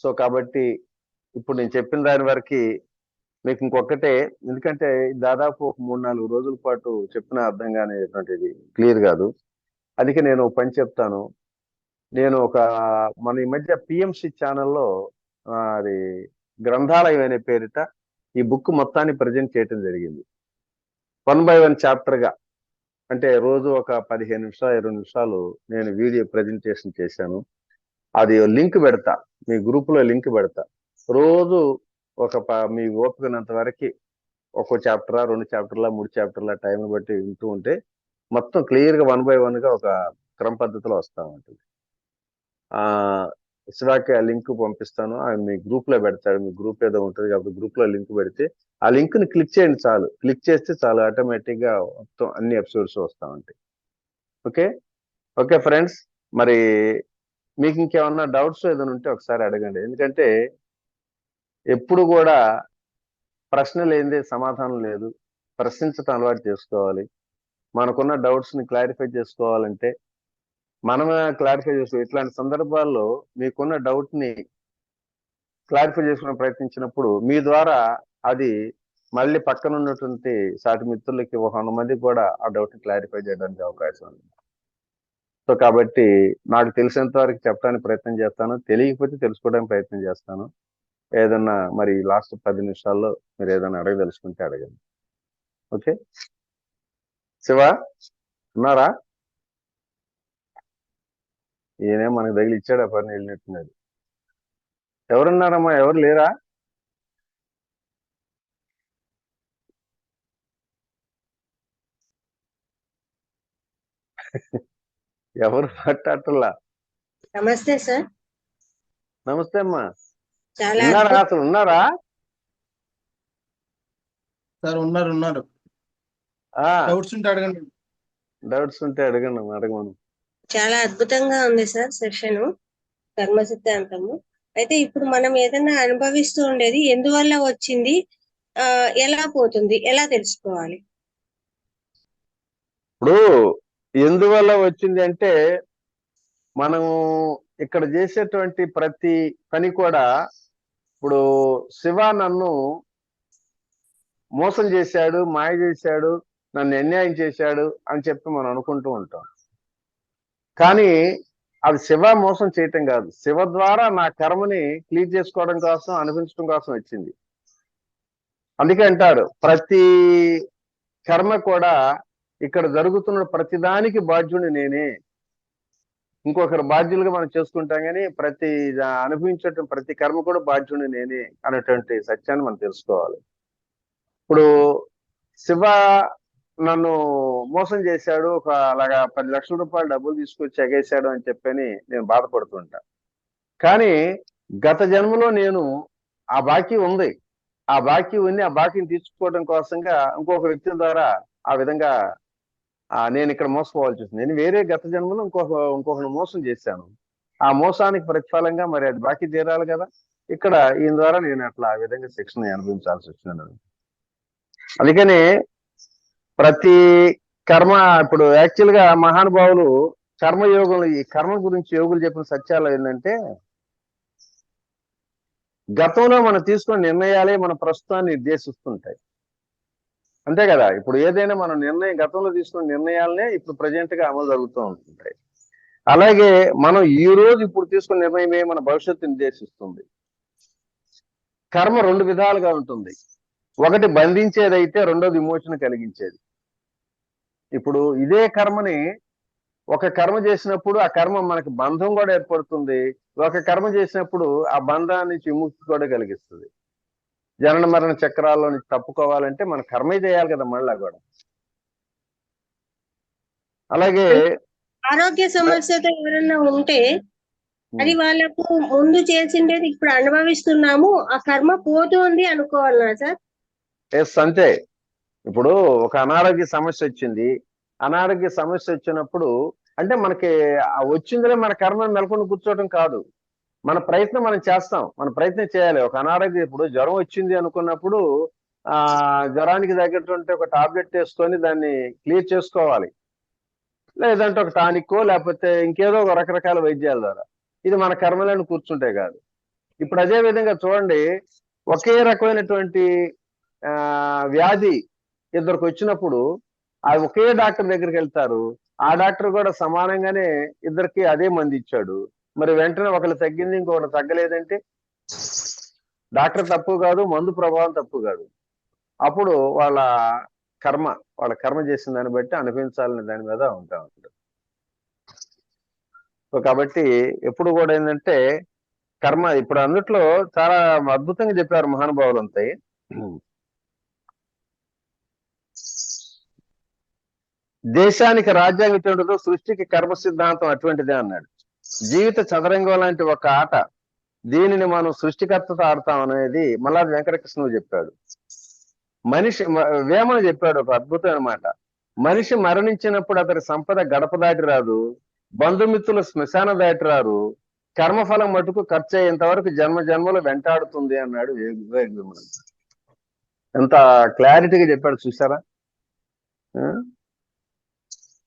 [SPEAKER 2] సో కాబట్టి ఇప్పుడు నేను చెప్పిన దాని వరకు మీకు ఇంకొకటే, ఎందుకంటే దాదాపు ఒక 3-4 రోజుల పాటు చెప్పిన అర్థం కానిటువంటిది క్లియర్ కాదు. అందుకే నేను ఒక పని చెప్తాను. నేను మన ఈ మధ్య పిఎంసి ఛానల్లో అది గ్రంథాలయం అనే పేరిట ఈ బుక్ మొత్తాన్ని ప్రజెంట్ చేయటం జరిగింది. 1 by 1 చాప్టర్గా, అంటే రోజు ఒక 15 నిమిషాలు 20 నిమిషాలు నేను వీడియో ప్రజెంటేషన్ చేశాను. అది లింక్ పెడతా, మీ గ్రూపులో లింక్ పెడతా. రోజు మీ ఓపికనంత వరకు ఒక్కో చాప్టరా, 2 చాప్టర్లా, 3 చాప్టర్ల టైం బట్టి వింటూ ఉంటే మొత్తం క్లియర్గా 1 by 1గా ఒక క్రమ పద్ధతిలో వస్తూ ఉంటుంది. శివాకి ఆ లింక్ పంపిస్తాను, ఆయన మీ గ్రూప్లో పెడతాడు. మీ గ్రూప్ ఏదో ఉంటుంది కాబట్టి గ్రూప్లో లింక్ పెడితే ఆ లింక్ని క్లిక్ చేయండి చాలు. క్లిక్ చేస్తే చాలు, ఆటోమేటిక్గా మొత్తం అన్ని ఎపిసోడ్స్ వస్తూ ఉంటాయి. ఓకే ఫ్రెండ్స్, మరి మీకు ఇంకేమన్నా డౌట్స్ ఏదైనా ఉంటే ఒకసారి అడగండి. ఎందుకంటే ఎప్పుడు కూడా ప్రశ్న లేనిదే సమాధానం లేదు. ప్రశ్నించటం అలవాటు చేసుకోవాలి. మనకున్న డౌట్స్ని క్లారిఫై చేసుకోవాలంటే మనమే క్లారిఫై చేసుకో. ఇట్లాంటి సందర్భాల్లో మీకున్న డౌట్ని క్లారిఫై చేసుకునే ప్రయత్నించినప్పుడు మీ ద్వారా అది మళ్ళీ పక్కన ఉన్నటువంటి సాటి మిత్రులకి 100 మందికి కూడా ఆ డౌట్ని క్లారిఫై చేయడానికి అవకాశం ఉంది. సో కాబట్టి నాకు తెలిసినంత వరకు చెప్పడానికి ప్రయత్నం చేస్తాను, తెలియకపోతే తెలుసుకోవడానికి ప్రయత్నం చేస్తాను. ఏదన్నా మరి లాస్ట్ 10 నిమిషాల్లో మీరు ఏదైనా అడగదలుచుకుంటే అడగండి. ఓకే, శివ ఉన్నారా? ఈయనే మనకు తగిలి ఇచ్చాడు, ఆ పని వెళ్ళినట్టున్నది. ఎవరున్నారమ్మా? ఎవరు లేరా? ఎవరు మాట్లాడటంలా?
[SPEAKER 3] నమస్తే సార్.
[SPEAKER 2] నమస్తే అమ్మా.
[SPEAKER 3] చాలా
[SPEAKER 2] ఉన్నారా? అసలు ఉన్నారా?
[SPEAKER 1] సార్ ఉన్నారు. డౌట్స్ ఉంటే అడగండి.
[SPEAKER 2] డౌట్స్ ఉంటే అడగండి, అడగమను.
[SPEAKER 3] చాలా అద్భుతంగా ఉంది సార్ సెషన్ కర్మ సిద్ధాంతము. అయితే ఇప్పుడు మనం ఏదైనా అనుభవిస్తూ ఉండేది ఎందువల్ల వచ్చింది, ఎలా పోతుంది, ఎలా తెలుసుకోవాలి?
[SPEAKER 2] ఇప్పుడు ఎందువల్ల వచ్చింది అంటే, మనం ఇక్కడ చేసేటువంటి ప్రతి పని కూడా, ఇప్పుడు శివ నన్ను మోసం చేశాడు, మాయ చేశాడు, నన్ను అన్యాయం చేశాడు అని చెప్పి మనం అనుకుంటూ ఉంటాం. కానీ అది శివ మోసం చేయటం కాదు, శివ ద్వారా నా కర్మని క్లియర్ చేసుకోవడం కోసం, అనిపించడం కోసం వచ్చింది. అందుకే అంటారు ప్రతి కర్మ కూడా ఇక్కడ జరుగుతున్న ప్రతిదానికి బాధ్యుని నేనే. ఇంకొకరు బాధ్యులుగా మనం చేసుకుంటాం, కానీ ప్రతి అనుభవించే ప్రతి కర్మ కూడా బాధ్యుని నేనే అనేటువంటి సత్యాన్ని మనం తెలుసుకోవాలి. ఇప్పుడు శివ నన్ను మోసం చేశాడు, ఒక అలాగా 10 లక్షల రూపాయలు డబ్బులు తీసుకొచ్చి ఎగేశాడు అని చెప్పని నేను బాధపడుతుంటా. కానీ గత జన్మలో నేను ఆ బాకీ ఉంది, ఆ బాకీ ఉంది, ఆ బాకీని తీర్చుకోవడం కోసంగా ఇంకొక వ్యక్తి ద్వారా ఆ విధంగా నేను ఇక్కడ మోసపోవాల్సి వచ్చింది. నేను వేరే గత జన్మలో ఇంకొకరిని మోసం చేశాను. ఆ మోసానికి ప్రతిఫలంగా మరి అది బాకీ తీరాలి కదా. ఇక్కడ ఈయన ద్వారా నేను అట్లా ఆ విధంగా శిక్షణ అనుభవించాల్సి వచ్చింది. అందుకని ప్రతి కర్మ, ఇప్పుడు యాక్చువల్ గా మహానుభావులు కర్మయోగులు, ఈ కర్మ గురించి యోగులు చెప్పిన సత్యాలు ఏంటంటే, గతంలో మనం తీసుకున్న నిర్ణయాలే మన ప్రస్తుతాన్ని నిర్దేశిస్తుంటాయి. అంతే కదా. ఇప్పుడు ఏదైనా మనం గతంలో తీసుకున్న నిర్ణయాలనే ఇప్పుడు ప్రజెంట్ గా అమలు జరుగుతూ ఉంటుంటాయి. అలాగే మనం ఈ రోజు ఇప్పుడు తీసుకున్న నిర్ణయమే మన భవిష్యత్తు నిర్దేశిస్తుంది. కర్మ 2 విధాలుగా ఉంటుంది. ఒకటి బంధించేదైతే, రెండోది విమోచన కలిగించేది. ఇప్పుడు ఇదే కర్మని ఒక కర్మ చేసినప్పుడు ఆ కర్మ మనకి బంధం కూడా ఏర్పడుతుంది, ఒక కర్మ చేసినప్పుడు ఆ బంధాన్ని నుంచి విముక్తి కూడా కలిగిస్తుంది. జనన మరణ చక్రాల్లో నుంచి తప్పుకోవాలంటే మన కర్మే చేయాలి కదా మళ్ళా కూడా. అలాగే
[SPEAKER 3] ఆరోగ్య సమస్యతో ఎవరన్నా ఉంటే అది వాళ్ళకు ముందు చేసిండేది ఇప్పుడు అనుభవిస్తున్నాము, ఆ కర్మ పోతుంది అనుకోవాలనా సార్?
[SPEAKER 2] ఎస్, అంతే. ఇప్పుడు ఒక అనారోగ్య సమస్య వచ్చింది, అనారోగ్య సమస్య వచ్చినప్పుడు అంటే మనకి వచ్చిందిలే మన కర్మను నెలకొని కూర్చోవడం కాదు, మన ప్రయత్నం మనం చేస్తాం, మన ప్రయత్నం చేయాలి. ఒక అనారోగ్యం, ఇప్పుడు జ్వరం వచ్చింది అనుకున్నప్పుడు జ్వరానికి తగ్గటువంటి ఒక టాబ్లెట్ వేసుకొని దాన్ని క్లియర్ చేసుకోవాలి. లేదంటే ఒక టానిక్కో లేకపోతే ఇంకేదో ఒక రకరకాల వైద్యాల ద్వారా. ఇది మన కర్మలను కూర్చుంటే కాదు. ఇప్పుడు అదే విధంగా చూడండి, ఒకే రకమైనటువంటి వ్యాధి ఇద్దరికి వచ్చినప్పుడు ఆ ఒకే డాక్టర్ దగ్గరికి వెళ్తారు, ఆ డాక్టర్ కూడా సమానంగానే ఇద్దరికి అదే మంది ఇచ్చాడు. మరి వెంటనే ఒకళ్ళు తగ్గింది, ఇంకొకటి తగ్గలేదంటే డాక్టర్ తప్పు కాదు, మందు ప్రభావం తప్పు కాదు. అప్పుడు వాళ్ళ కర్మ చేసిన దాన్ని బట్టి అనుభవించాలనే దాని మీద ఉంటా ఉంటుంది. సో కాబట్టి ఎప్పుడు కూడా ఏంటంటే కర్మ, ఇప్పుడు అందుట్లో చాలా అద్భుతంగా చెప్పారు మహానుభావులు అంతా. దేశానికి రాజ్యాంగం ఇటువంటిదో సృష్టికి కర్మ సిద్ధాంతం అటువంటిదే అన్నాడు. జీవిత చదరంగం లాంటి ఒక ఆట, దీనిని మనం సృష్టికర్తతో ఆడతాం అనేది మల్లాది వెంకటకృష్ణుడు చెప్పాడు. మనిషి వేమన చెప్పాడు ఒక అద్భుతమైన మాట, మనిషి మరణించినప్పుడు అతని సంపద గడప దాటి రాదు, బంధుమిత్రులు శ్మశానం దాటి రారు, కర్మఫలం మటుకు ఖర్చు అయ్యేంత వరకు జన్మ జన్మలు వెంటాడుతుంది అన్నాడు వేమన. ఎంత క్లారిటీగా చెప్పాడు చూసారా.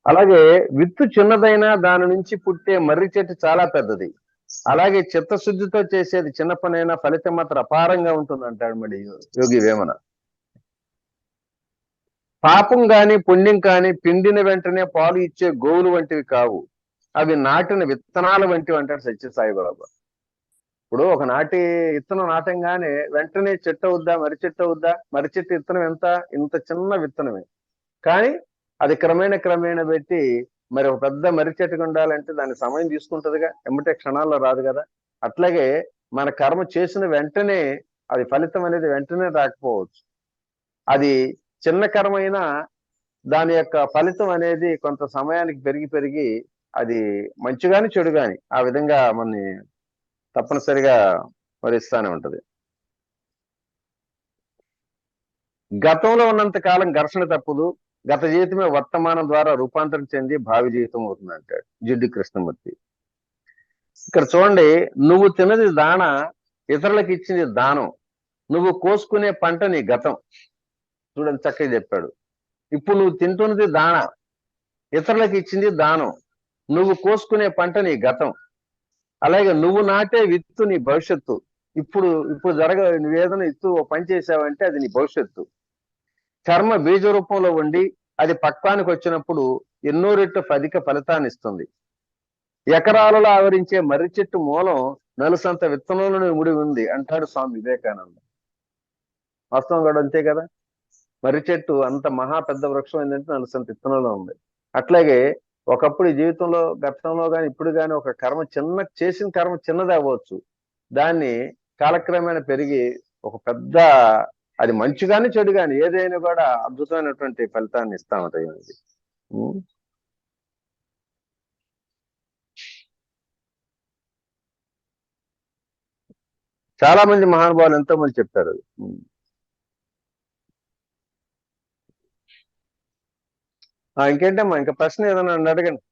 [SPEAKER 2] అలాగే విత్తు చిన్నదైనా దాని నుంచి పుట్టే మర్రి చెట్టు చాలా పెద్దది. అలాగే చిత్తశుద్ధితో చేసేది చిన్న పనైనా ఫలితం మాత్రం అపారంగా ఉంటుంది అంటాడు మరి యోగి వేమన. పాపం కాని పుణ్యం కాని పిండిన వెంటనే పాలు ఇచ్చే గోవులు వంటివి కావు, అవి నాటిన విత్తనాల వంటివి అంటాడు సత్యసాయిబాబా. ఇప్పుడు ఒక విత్తనం నాటంగానే వెంటనే చెట్టు అవుద్దా, మర్రి చెట్టు అవుద్దా? మర్రి చెట్టు విత్తనం ఇంత చిన్న విత్తనమే, కానీ అది క్రమేణా పెట్టి మరి ఒక పెద్ద మర్రి చెట్టుకు ఉండాలంటే దాని సమయం తీసుకుంటుందిగా, ఎమ్మటే క్షణాల్లో రాదు కదా. అట్లాగే మన కర్మ చేసిన వెంటనే అది ఫలితం అనేది వెంటనే రాకపోవచ్చు. అది చిన్న కర్మ అయినా దాని యొక్క ఫలితం అనేది కొంత సమయానికి పెరిగి అది మంచి గాని చెడు గాని ఆ విధంగా మనని తప్పనిసరిగా వరిస్తానే ఉంటది. గతంలో ఉన్నంత కాలం ఘర్షణ తప్పదు, గత జీవితమే వర్తమానం ద్వారా రూపాంతరం చెంది భావి జీవితం అవుతుంది అంటాడు జిడ్డు కృష్ణమూర్తి. ఇక్కడ చూడండి, నువ్వు తిన్నది దాన, ఇతరులకు ఇచ్చింది దానం, నువ్వు కోసుకునే పంట నీ గతం. చూడండి చక్కగా చెప్పాడు. ఇప్పుడు నువ్వు తింటున్నది దాన, ఇతరులకు ఇచ్చింది దానం, నువ్వు కోసుకునే పంట నీ గతం. అలాగే నువ్వు నాటే విత్తు నీ భవిష్యత్తు. ఇప్పుడు నువ్వేదైనా ఇత్తు పని చేసావంటే అది నీ భవిష్యత్తు. కర్మ బీజ రూపంలో ఉండి అది పక్వానికి వచ్చినప్పుడు ఎన్నో రెట్లు అధిక ఫలితాన్ని ఇస్తుంది. ఎకరాలలో ఆవరించే మర్రి చెట్టు మూలం నలుసంత విత్తనంలోనే ముడి ఉంది అంటాడు స్వామి వివేకానంద. వాస్తవం కూడా అంతే కదా. మర్రి చెట్టు అంత మహా పెద్ద వృక్షం ఏంటంటే నలుసంత విత్తనంలో ఉంది. అట్లాగే ఒకప్పుడు ఈ జీవితంలో గతంలో కానీ ఇప్పుడు కానీ ఒక కర్మ చేసిన కర్మ చిన్నది అవ్వచ్చు, దాన్ని కాలక్రమేణా పెరిగి ఒక పెద్ద, అది మంచి కానీ చెడు కానీ ఏదైనా కూడా అద్భుతమైనటువంటి ఫలితాన్ని ఇస్తా ఉంటాయి. చాలా మంది మహానుభావులు ఎంతో మంది చెప్తారు. ఇంకేంటమ్మా, ఇంకా ప్రశ్న ఏదైనా అడగండి.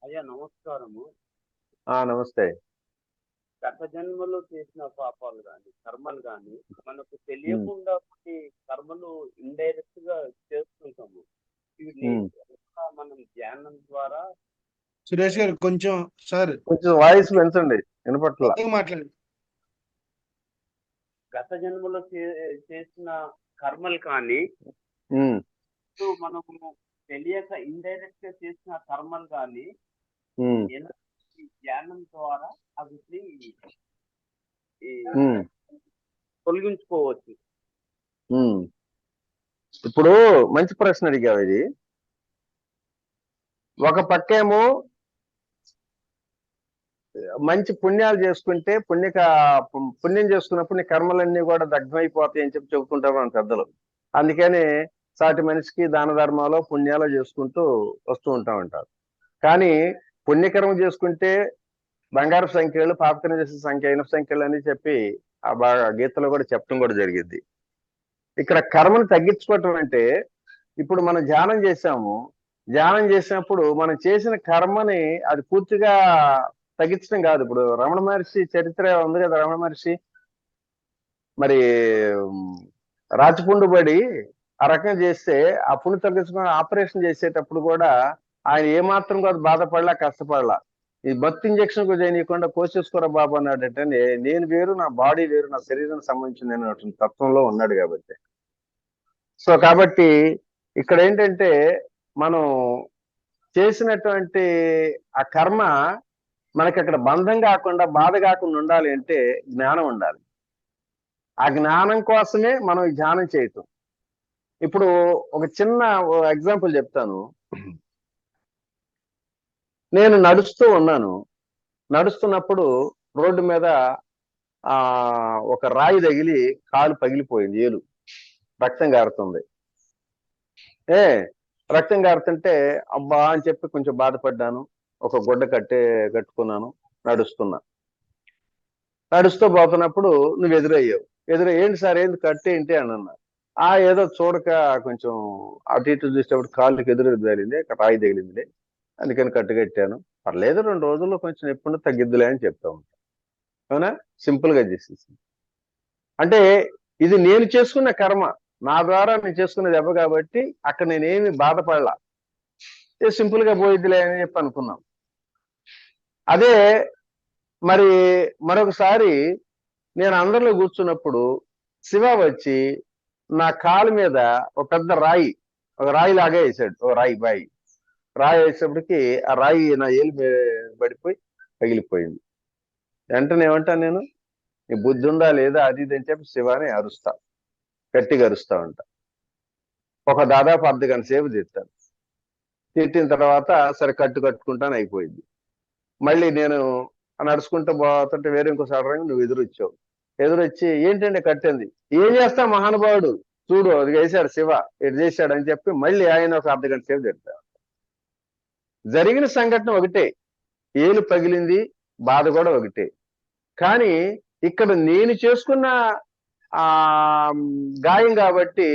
[SPEAKER 4] అయ్యా నమస్కారము.
[SPEAKER 2] నమస్తే.
[SPEAKER 4] గత జన్మలో చేసిన పాపాలు కానీ కర్మలు కానీ మనకు తెలియకుండా కొన్ని కర్మలు ఇండైరెక్ట్ గా చేస్తుంటాము. ఇవి మనం ధ్యానం ద్వారా.
[SPEAKER 1] సురేష్ గారు కొంచెం
[SPEAKER 2] వాయిస్ పెంచండి, వినపట్ల.
[SPEAKER 1] మాట్లాడండి.
[SPEAKER 4] గత జన్మలో చేసిన కర్మలు కానీ మనము తెలియక ఇండైరెక్ట్ గా చేసిన కర్మలు కానీ ధ్యానం ద్వారా అవి తొలగించుకోవచ్చు.
[SPEAKER 2] ఇప్పుడు మంచి ప్రశ్న అడిగావు. ఇది ఒక పక్కేమో మంచి పుణ్యాలు చేసుకుంటే పుణ్యం చేసుకున్నప్పుడు నీ కర్మలన్నీ కూడా దగ్ధమైపోతాయి అని చెబుతుంటారు మన పెద్దలు. అందుకని సాటి మనిషికి దాన ధర్మాలు పుణ్యాలు చేసుకుంటూ వస్తూ ఉంటారు. కానీ పుణ్యకర్మ చేసుకుంటే బంగారు సంఖ్యలు, పాపకర్మ చేసే సంఖ్య అయిన సంఖ్యలు అని చెప్పి ఆ బాగా గీతలో కూడా చెప్పడం కూడా జరిగింది. ఇక్కడ కర్మను తగ్గించుకోవటం అంటే, ఇప్పుడు మనం ధ్యానం చేసాము, ధ్యానం చేసినప్పుడు మనం చేసిన కర్మని అది పూర్తిగా తగ్గించడం కాదు. ఇప్పుడు రమణ మహర్షి చరిత్ర ఉంది కదా. రమణ మహర్షి మరి రాచపుండు పడి ఆ రకంగా చేస్తే ఆ పుండు తగ్గించుకుని ఆపరేషన్ చేసేటప్పుడు కూడా ఆయన ఏమాత్రం కూడా బాధపడలా, కష్టపడలా. ఈ భక్తి ఇంజక్షన్ కూడా చేయనీయకుండా కోసేసుకోరా బాబు అన్నాడంటే, నేను వేరు, నా బాడీ వేరు, నా శరీరానికి సంబంధించిన తత్వంలో ఉన్నాడు కాబట్టి. సో కాబట్టి ఇక్కడ ఏంటంటే, మనం చేసినటువంటి ఆ కర్మ మనకి అక్కడ బంధం కాకుండా బాధ కాకుండా ఉండాలి అంటే జ్ఞానం ఉండాలి. ఆ జ్ఞానం కోసమే మనం ధ్యానం చేయటం. ఇప్పుడు ఒక చిన్న ఎగ్జాంపుల్ చెప్తాను. నేను నడుస్తూ ఉన్నాను. నడుస్తున్నప్పుడు రోడ్డు మీద ఒక రాయి తగిలి కాలు పగిలిపోయింది, ఏలు రక్తం గారుతుంది. రక్తం గారుతుంటే అబ్బా అని చెప్పి కొంచెం బాధపడ్డాను. ఒక గుడ్డ కట్టుకున్నాను, నడుస్తూ పోతున్నప్పుడు నువ్వు ఎదురయ్యావు. ఏంటి సార్, ఏంటి కట్టే ఏంటి అని అన్నా. ఏదో చూడక కొంచెం అటు ఇటు చూసేటప్పుడు కాళ్ళకి ఎదురు తగిలింది, రాయి తగిలింది, అందుకని కట్టుకట్టాను. పర్లేదు, 2 రోజుల్లో కొంచెం ఎప్పుడు తగ్గిద్దులే అని చెప్తా ఉంటాను. అవునా? సింపుల్ గా చేసేసి. అంటే ఇది నేను చేసుకున్న కర్మ, నా ద్వారా నేను చేసుకున్న దెబ్బ కాబట్టి అక్కడ నేనేమి బాధపడలా, సింపుల్ గా పోయిద్దిలే అని చెప్పి అనుకున్నాం. అదే మరి మరొకసారి నేను అందరిలో కూర్చున్నప్పుడు శివ వచ్చి నా కాలు మీద ఒక పెద్ద ఒక రాయి లాగా వేసాడు. ఓ రాయి వేసేప్పటికి ఆ రాయి నా ఏలు పడిపోయి పగిలిపోయింది. వెంటనే ఏమంటాను నేను, నీ బుద్ధి ఉందా లేదా అది ఇది అని చెప్పి శివాని అరుస్తా, గట్టిగా అరుస్తా ఉంటా. దాదాపు 1/2 గంట సేపు తిట్టాను. తిట్టిన తర్వాత సరే కట్టుకుంటాను, అయిపోయింది. మళ్ళీ నేను నడుచుకుంటూ పోతుంటే వేరే ఇంకో సడరంగా నువ్వు ఎదురొచ్చి ఏంటంటే కట్టింది, ఏం చేస్తా మహానుభావుడు చూడు అది వేశాడు శివ, ఇటు చేశాడు అని చెప్పి మళ్ళీ ఆయన ఒక 1/2 గంట సేపు తిడతాడు. జరిగిన సంఘటన ఒకటే, ఏలు పగిలింది, బాధ కూడా ఒకటే. కానీ ఇక్కడ నేను చేసుకున్న గాయం కాబట్టి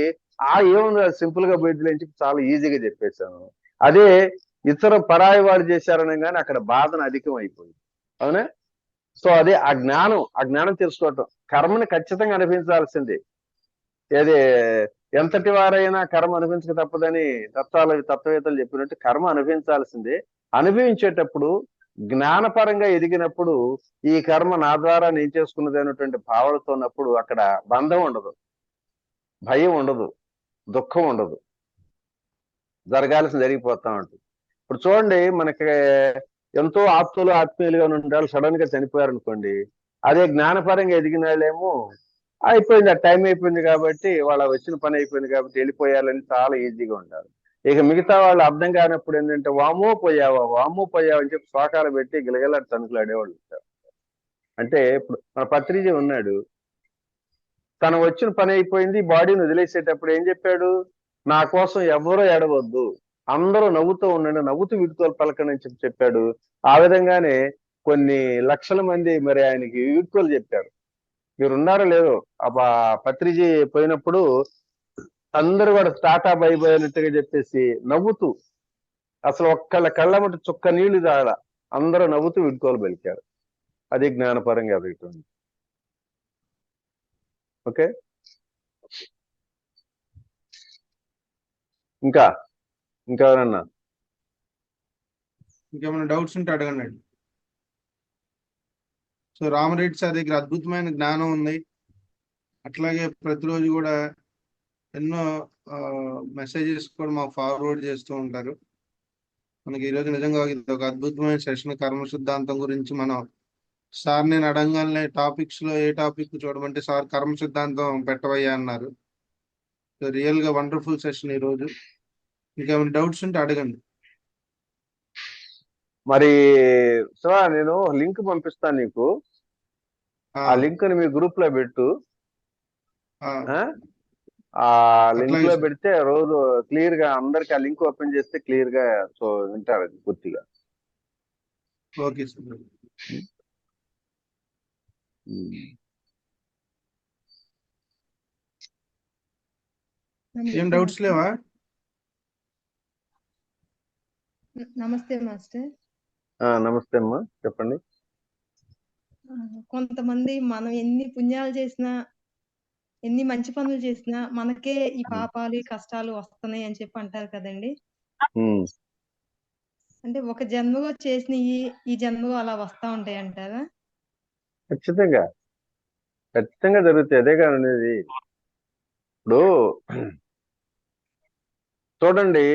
[SPEAKER 2] ఏముంది సింపుల్ గా బయటలోంచి చాలా ఈజీగా చెప్పేశాను. అదే ఇతర పరాయి వాడు చేశారనే కానీ అక్కడ బాధన అధికం అయిపోయింది. అవునా? సో అదే ఆ జ్ఞానం తెలుసుకోవటం. కర్మని ఖచ్చితంగా అనిపించాల్సిందే. ఏది ఎంతటి వారైనా కర్మ అనుభవించక తప్పదని తత్వవేత్తలు చెప్పినట్టు కర్మ అనుభవించాల్సిందే. అనుభవించేటప్పుడు జ్ఞానపరంగా ఎదిగినప్పుడు ఈ కర్మ నా ద్వారా నేను చేసుకున్నది అనేటువంటి భావనతో ఉన్నప్పుడు అక్కడ బంధం ఉండదు, భయం ఉండదు, దుఃఖం ఉండదు, జరగాల్సింది జరిగిపోతా ఉంటుంది. ఇప్పుడు చూడండి, మనకి ఎంతో ఆత్మీయులుగా ఉండాలి, సడన్ గా చనిపోయారు అనుకోండి, అదే జ్ఞానపరంగా ఎదిగిన వాళ్ళేమో అయిపోయింది, ఆ టైం అయిపోయింది కాబట్టి వాళ్ళ వచ్చిన పని అయిపోయింది కాబట్టి వెళ్ళిపోయాలని చాలా ఈజీగా ఉంటారు. ఇక మిగతా వాళ్ళు అర్థం కానప్పుడు ఏంటంటే వామో పోయావా అని చెప్పి శోకాలు పెట్టి గిలగిల తణుకులాడేవాళ్ళు ఉంటారు. అంటే ఇప్పుడు మన పత్రిజీ ఉన్నాడు, తను వచ్చిన పని అయిపోయింది, బాడీని వదిలేసేటప్పుడు ఏం చెప్పాడు? నా కోసం ఎవరో ఏడవద్దు, అందరూ నవ్వుతూ ఉండండి, నవ్వుతూ వీడ్కోలు పలకండి అని చెప్పాడు. ఆ విధంగానే కొన్ని లక్షల మంది మరి ఆయనకి వీడ్కోలు చెప్పారు. మీరు ఉన్నారో లేదో, ఆ పత్రిజీ పోయినప్పుడు అందరూ కూడా టాటా బై బై అన్నట్టుగా చెప్పేసి నవ్వుతూ, అసలు ఒక్కళ్ళ కళ్ళ మటు చుక్క నీళ్లు తాగ, అందరూ నవ్వుతూ వీడ్కోలు పలికారు. అది జ్ఞానపరంగా ఎదుగుతుంది. ఓకే, ఇంకెవరన్నా
[SPEAKER 1] ఇంకేమైనా డౌట్స్ ఉంటే అడగండి. సో రామరెడ్డి సార్ దగ్గర అద్భుతమైన జ్ఞానం ఉంది. అట్లాగే ప్రతిరోజు కూడా ఎన్నో మెసేజెస్ కూడా మాకు ఫార్వర్డ్ చేస్తూ ఉంటారు. మనకి ఈరోజు నిజంగా ఇది ఒక అద్భుతమైన సెషన్. కర్మ సిద్ధాంతం గురించి మనం సార్ నేను అడగగానే టాపిక్స్ లో ఏ టాపిక్ చూడమంటే సార్ కర్మ సిద్ధాంతం పెట్టవయ్యా అన్నారు. సో రియల్ గా వండర్ఫుల్ సెషన్ ఈరోజు. ఇంకేమైనా డౌట్స్ ఉంటే అడగండి.
[SPEAKER 2] మరి సో నేను లింక్ పంపిస్తాను నీకు, ఆ లింక్ ని మీ గ్రూప్ లో పెట్టు. ఆ లింక్ లో పెడితే రోజు క్లియర్ గా అందరికి ఆ లింక్ ఓపెన్ చేస్తే క్లియర్ గా సో వింటారు పూర్తిగా.
[SPEAKER 1] Okay sir. ఏం డౌట్స్ లేవా?
[SPEAKER 5] నమస్తే మాస్టర్.
[SPEAKER 2] నమస్తే అమ్మా, చెప్పండి.
[SPEAKER 5] కొంతమంది మనం ఎన్ని పుణ్యాలు చేసినా, ఎన్ని మంచి పనులు చేసినా మనకే ఈ పాపాలు కష్టాలు వస్తున్నాయి అని చెప్పి అంటారు కదండి. అంటే ఒక జన్మలో చేసినవి ఈ జన్మలో అలా వస్తా ఉంటాయి అంటారా?
[SPEAKER 2] ఖచ్చితంగా జరుగుతాయి. అదే కాదు, ఇప్పుడు చూడండి,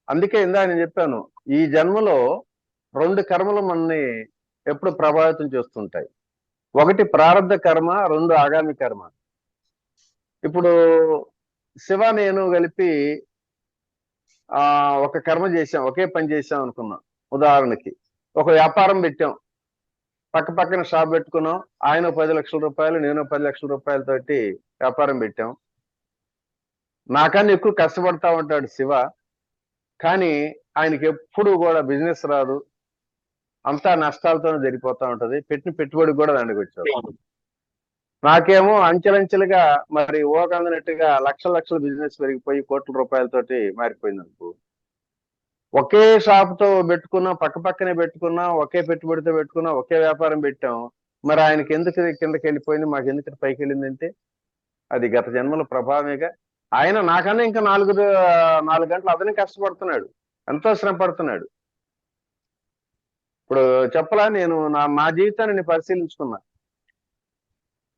[SPEAKER 2] అందుకే ఇందా నేను చెప్పాను, ఈ జన్మలో 2 కర్మలు మనని ఎప్పుడు ప్రభావితం చేస్తుంటాయి. ఒకటి ప్రారంధ కర్మ, 2 ఆగామి కర్మ. ఇప్పుడు శివ నేను కలిపి ఒక కర్మ చేశాం, ఒకే పని చేశాం అనుకున్నాం. ఉదాహరణకి ఒక వ్యాపారం పెట్టాం, పక్కన షాప్ పెట్టుకున్నాం. ఆయన 10 లక్షల రూపాయలు, నేను 10 లక్షల రూపాయలతోటి వ్యాపారం పెట్టాం. నాకన్నా ఎక్కువ కష్టపడతా ఉంటాడు శివ, కానీ ఆయనకి ఎప్పుడు కూడా బిజినెస్ రాదు, అంతా నష్టాలతోనే జరిగిపోతా ఉంటది. పెట్టిన పెట్టుబడి కూడా దండకు వచ్చాడు. నాకేమో అంచెలంచెలుగా మరి ఓకందనట్టుగా లక్షల బిజినెస్ పెరిగిపోయి కోట్ల రూపాయలతోటి మారిపోయింది అనుకో. ఒకే షాప్తో పెట్టుకున్నా, పక్కనే పెట్టుకున్నా, ఒకే పెట్టుబడితో పెట్టుకున్నా, ఒకే వ్యాపారం పెట్టాం. మరి ఆయనకి ఎందుకు కిందకి వెళ్ళిపోయింది, మాకు ఎందుకు పైకి వెళ్ళిందంటే అది గత జన్మల ప్రభావమేగా. ఆయన నాకన్నా ఇంకా 4 గంటలు అతనే కష్టపడుతున్నాడు, ఎంతో శ్రమ పడుతున్నాడు. ఇప్పుడు చెప్పలా, నేను నా జీవితాన్ని నేను పరిశీలించుకున్నా.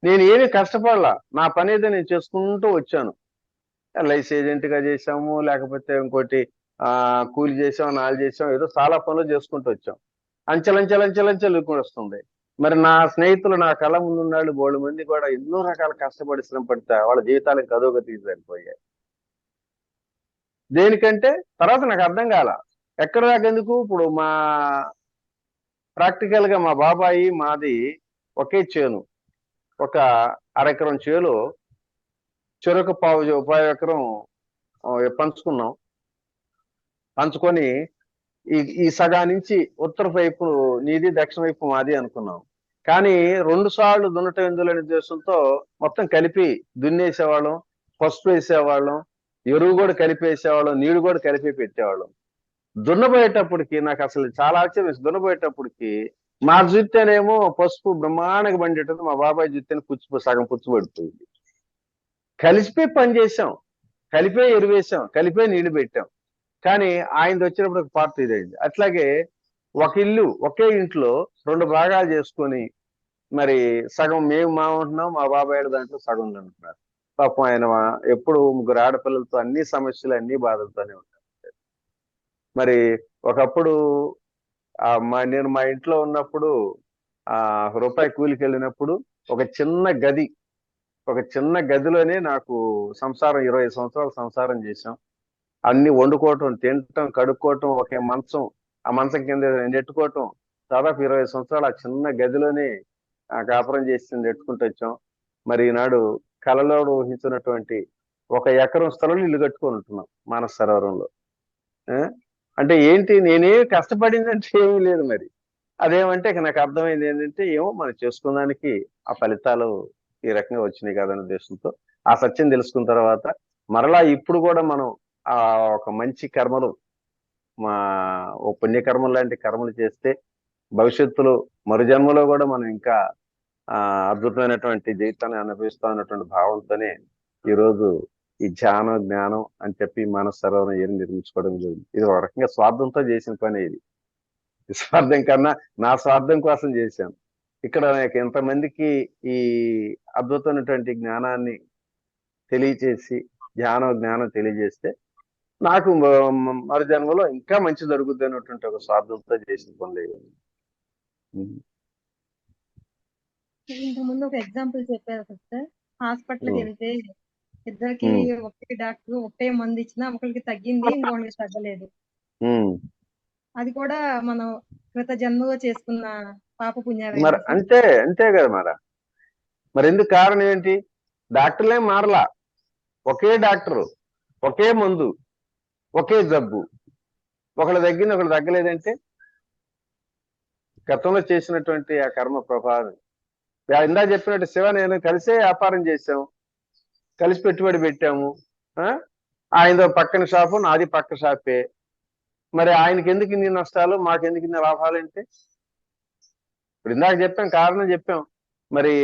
[SPEAKER 2] నేను ఏమీ కష్టపడలా, నా పని ఏదో నేను చేసుకుంటూ వచ్చాను. ఎల్ఐసి ఏజెంట్ గా చేసాము, లేకపోతే ఇంకోటి కూలి చేసాం, నాలు చేసాం, ఏదో చాలా పనులు చేసుకుంటూ వచ్చాం. అంచెలంచెలు కూడా వస్తుంది. మరి నా స్నేహితులు నా కళ్ళ ముందు ఉన్నాడు, 3 మంది కూడా ఎన్నో రకాల కష్టపడి శ్రమ పడితే వాళ్ళ జీవితాలకు అదోగతి సరిపోయాయి. దేనికంటే తర్వాత నాకు అర్థం కాల, ఎక్కడ దాకెందుకు. ఇప్పుడు ప్రాక్టికల్ గా మా బాబాయి మాది ఒకే చేను, ఒక అరెకరం చేలో చెరకు పావు ఎకరం పంచుకున్నాం. పంచుకొని ఈ సగా నుంచి ఉత్తర వైపు నీది, దక్షిణ వైపు మాది అనుకున్నాం. కానీ 2 సార్లు దున్నటం ఎందులో ఉద్దేశంతో మొత్తం కలిపి దున్నేసేవాళ్ళం. పసుపు వేసేవాళ్ళం, ఎరువు కూడా కలిపేసేవాళ్ళం, నీళ్లు కూడా కలిపి పెట్టేవాళ్ళం. దున్నబోయేటప్పటికి నాకు అసలు చాలా ఆశ్చర్యం వేసింది. దున్నబోయేటప్పటికి మా జుత్తేనేమో పసుపు బ్రహ్మాండంగా పండేటది, మా బాబాయ్ జుత్తేనే సగం పుచ్చు పడిపోయింది. కలిసిపోయి పని చేసాం, కలిపే ఎరువేసాం, కలిపే నీళ్లు పెట్టాం. కానీ ఆయనది వచ్చినప్పుడు ఒక పార్ట్ ఇదైంది. అట్లాగే ఒక ఇల్లు, ఒకే ఇంట్లో 2 భాగాలు చేసుకొని మరి సగం మేము మా ఉంటున్నాం, మా బాబాయ్ దాంట్లో సగం ఉంటున్నారు. పాపం ఆయన ఎప్పుడు 3 ఆడపిల్లలతో అన్ని సమస్యలు, అన్ని బాధలతోనే ఉంటారు. మరి ఒకప్పుడు నేను మా ఇంట్లో ఉన్నప్పుడు రూపాయి కూలికి వెళ్ళినప్పుడు ఒక చిన్న గదిలోనే నాకు సంసారం 20 సంవత్సరాలు సంసారం చేశాం. అన్ని వండుకోవటం, తినటం, కడుక్కోవటం, ఒకే మంచం, ఆ మంచం కింద నెట్టుకోవటం, దాదాపు 20 సంవత్సరాలు ఆ చిన్న గదిలోనే కాపురం చేసి నెట్టుకుంటూ వచ్చాం. మరి ఈనాడు కలలో ఊహించినటువంటి 1 ఎకరం స్థలంలో ఇల్లు కట్టుకొని ఉంటున్నాం మానస సరోవరంలో. అంటే ఏంటి, నేనేమి కష్టపడిందంటే ఏమీ లేదు. మరి అదేమంటే నాకు అర్థమైంది ఏంటంటే, ఏమో మనం చేసుకున్నానికి ఆ ఫలితాలు ఈ రకంగా వచ్చినాయి కదనే ఉద్దేశంతో ఆ సత్యం తెలుసుకున్న తర్వాత మరలా ఇప్పుడు కూడా మనం ఒక మంచి కర్మలు, ఓ పుణ్యకర్మలు లాంటి కర్మలు చేస్తే భవిష్యత్తులో మరుజన్మలో కూడా మనం ఇంకా అద్భుతమైనటువంటి జీవితాన్ని అనుభవిస్తాం అన్నటువంటి భావంతోనే ఈరోజు ఈ ధ్యానం, జ్ఞానం అని చెప్పి మానస సరోవరం ఏరి నిర్మించుకోవడం జరిగింది. ఇది ఒక రకంగా స్వార్థంతో చేసిన పని. ఇది స్వార్థం కన్నా నా స్వార్థం కోసం చేశాను. ఇక్కడ నాకు ఎంతమందికి ఈ అద్భుతమైనటువంటి జ్ఞానాన్ని తెలియచేసి, జ్ఞానం తెలియజేస్తే నాకు మరు జన్మలో ఇంకా మంచి జరుగుద్ది అన్నటువంటి ఒక స్వార్థంతో చేసిన పనులు.
[SPEAKER 5] ఇంతకుముందు ఒక ఎగ్జాంపుల్ చెప్పారు సార్. హాస్పిటల్కి వెళ్తే ఇద్దరికి ఒకే డాక్టర్ ఒకటే మందు ఇచ్చినా ఒకరికి తగ్గింది, ఇంకొకరికి తగ్గలేదు. అది కూడా మనం కృత జన్మలో చేసుకున్న పాప పుణ్యాలు.
[SPEAKER 2] మరి అంతే కదా. మరి ఎందుకు కారణం ఏంటి? డాక్టర్లే మారలా, ఒకే డాక్టరు, ఒకే మందు, ఒకే జబ్బు. ఒకళ్ళు తగ్గింది, ఒకళ్ళు తగ్గలేదంటే గతంలో చేసినటువంటి ఆ కర్మ ప్రభావం. ఇందా చెప్పినట్టు శివ నేను కలిసే వ్యాపారం చేసాం, కలిసి పెట్టుబడి పెట్టాము. ఆయనదో పక్కన షాపు, నాది పక్క షాపే. మరి ఆయనకి ఎందుకు ఇన్ని నష్టాలు, మాకెందుకు ఇన్ని లాభాలు అంటే ఇప్పుడు ఇందాక చెప్పాం, కారణం చెప్పాం. మరి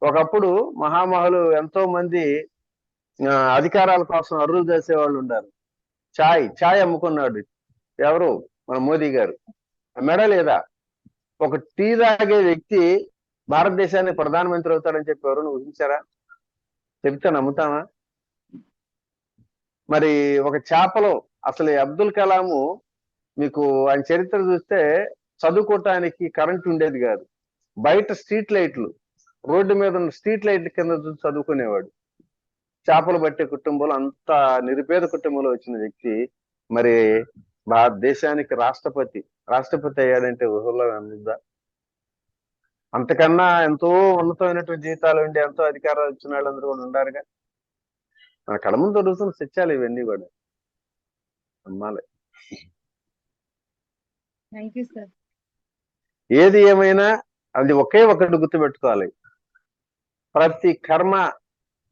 [SPEAKER 2] ఒకప్పుడు మహామహులు ఎంతో మంది అధికారాల కోసం అర్రులు చేసేవాళ్ళు ఉన్నారు. ఛాయ్ అమ్ముకున్నాడు ఎవరు? మన మోదీ గారు. అమ్మాడా లేదా? ఒక టీ తాగే వ్యక్తి భారతదేశానికి ప్రధానమంత్రి అవుతాడని చెప్పి ఎవరు ఊహించారా? చెప్తే నమ్ముతామా? మరి ఒక చేపలో అసలు అబ్దుల్ కలాము, మీకు ఆయన చరిత్ర చూస్తే చదువుకోవటానికి కరెంట్ ఉండేది కాదు. బయట స్ట్రీట్ లైట్లు, రోడ్డు మీద ఉన్న స్ట్రీట్ లైట్ల కింద చూసి చదువుకునేవాడు. చేపలు పట్టే కుటుంబంలో, అంత నిరుపేద కుటుంబంలో వచ్చిన వ్యక్తి మరి భారతదేశానికి రాష్ట్రపతి అయ్యాడంటే ఊహల్లో అందుద్దా? అంతకన్నా ఎంతో ఉన్నతమైనటువంటి జీవితాలు ఉండి ఎంతో అధికారాలు వచ్చిన వాళ్ళందరూ కూడా ఉండారుగా. మన కళ్ళ ముందు దొరుకుతున్న సత్యాలు ఇవన్నీ కూడా నమ్మాలి. ఏది ఏమైనా అది ఒకే ఒకటి గుర్తుపెట్టుకోవాలి. ప్రతి కర్మ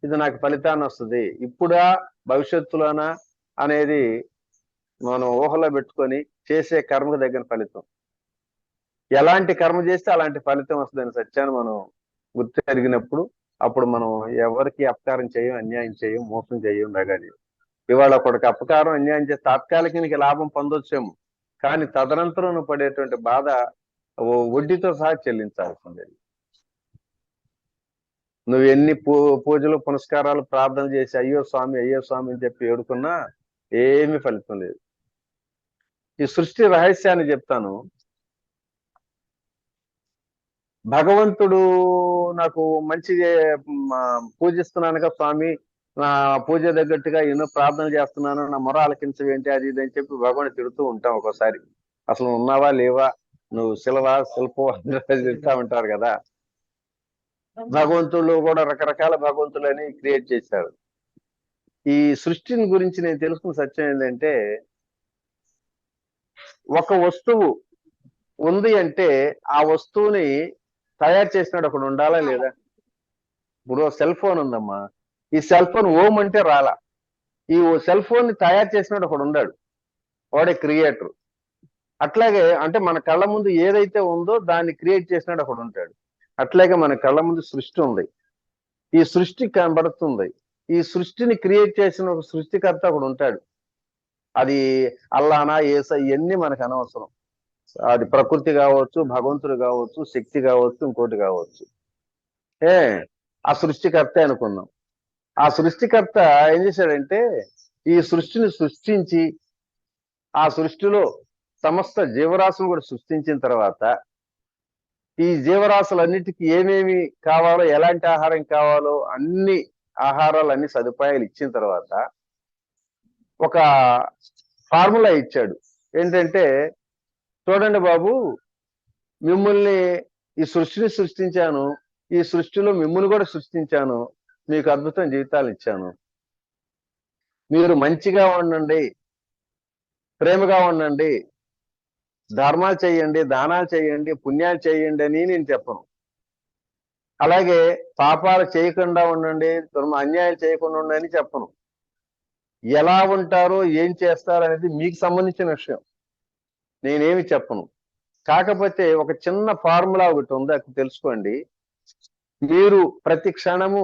[SPEAKER 2] ఇది నాకు ఫలితాన్ని వస్తుంది, ఇప్పుడా భవిష్యత్తులోనా అనేది మనం ఊహలో పెట్టుకొని చేసే కర్మకు తగిన ఫలితం. ఎలాంటి కర్మ చేస్తే అలాంటి ఫలితం వస్తుందని సత్యాన్ని మనం గుర్తెరిగినప్పుడు అప్పుడు మనం ఎవరికి అపకారం చేయం, అన్యాయం చేయం, మోసం చేయం, దగా చేయం. ఇవాళ ఒకడికి అపకారం, అన్యాయం చేస్తే తాత్కాలిక లాభం పొందొచ్చేమో, కానీ తదనంతరం పడేటువంటి బాధ వడ్డీతో సహా చెల్లించాల్సిందే. నువ్వు ఎన్ని పూజలు, పునస్కారాలు, ప్రార్థన చేసి అయ్యో స్వామి అని చెప్పి ఏడుకున్నా ఏమీ ఫలితం లేదు. ఈ సృష్టి రహస్యాన్ని చెప్తాను. భగవంతుడు నాకు మంచి పూజిస్తున్నానుగా స్వామి, నా పూజ తగ్గట్టుగా ఎన్నో ప్రార్థన చేస్తున్నాను, నా మొర ఆలకించవేంటి అది ఇది అని చెప్పి భగవాన్ తిడుతూ ఉంటాం. ఒకసారి అసలు ఉన్నావా లేవా, నువ్వు శిల్పం తిడతా ఉంటారు కదా. భగవంతుళ్ళు కూడా రకరకాల భగవంతులని క్రియేట్ చేశారు. ఈ సృష్టిని గురించి నేను తెలుసుకున్న సత్యం ఏంటంటే, ఒక వస్తువు ఉంది అంటే ఆ వస్తువుని తయారు చేసినాడు ఒకడు ఉండాలా లేదా? ఇప్పుడు సెల్ ఫోన్ ఉందమ్మా, ఈ సెల్ ఫోన్ ఓం అంటే రాలా. ఈ సెల్ ఫోన్ ని తయారు చేసినట్టు ఒకడు ఉన్నాడు, వాడే క్రియేటర్. అట్లాగే అంటే మన కళ్ళ ముందు ఏదైతే ఉందో దాన్ని క్రియేట్ చేసినట్టు ఒకడు ఉంటాడు. అట్లాగే మన కళ్ళ ముందు సృష్టి ఉంది, ఈ సృష్టి కనబడుతుంది. ఈ సృష్టిని క్రియేట్ చేసిన ఒక సృష్టికర్త ఒకడు ఉంటాడు. అది అల్లానా ఏసా ఇవన్నీ మనకు అనవసరం. అది ప్రకృతి కావచ్చు, భగవంతుడు కావచ్చు, శక్తి కావచ్చు, ఇంకోటి కావచ్చు. ఆ సృష్టికర్త అనుకుందాం. ఆ సృష్టికర్త ఏం చేశాడంటే ఈ సృష్టిని సృష్టించి ఆ సృష్టిలో సమస్త జీవరాశులు కూడా సృష్టించిన తర్వాత ఈ జీవరాశులన్నిటికీ ఏమేమి కావాలో, ఎలాంటి ఆహారం కావాలో అన్ని ఆహారాలు, అన్ని సదుపాయాలు ఇచ్చిన తర్వాత ఒక ఫార్ములా ఇచ్చాడు. ఏంటంటే, చూడండి బాబు, మిమ్మల్ని ఈ సృష్టిని సృష్టించాను, ఈ సృష్టిలో మిమ్మల్ని కూడా సృష్టించాను, మీకు అద్భుతం జీవితాలు ఇచ్చాను. మీరు మంచిగా ఉండండి, ప్రేమగా ఉండండి, ధర్మాలు చేయండి, దానాలు చేయండి, పుణ్యాలు చేయండి అని నేను చెప్పను. అలాగే పాపాలు చేయకుండా ఉండండి, అన్యాయం చేయకుండా ఉండండి అని చెప్పను. ఎలా ఉంటారో, ఏం చేస్తారో అనేది మీకు సంబంధించిన విషయం, నేనేమి చెప్పను. కాకపోతే ఒక చిన్న ఫార్ములా ఒకటి ఉంది, అది తెలుసుకోండి. మీరు ప్రతి క్షణము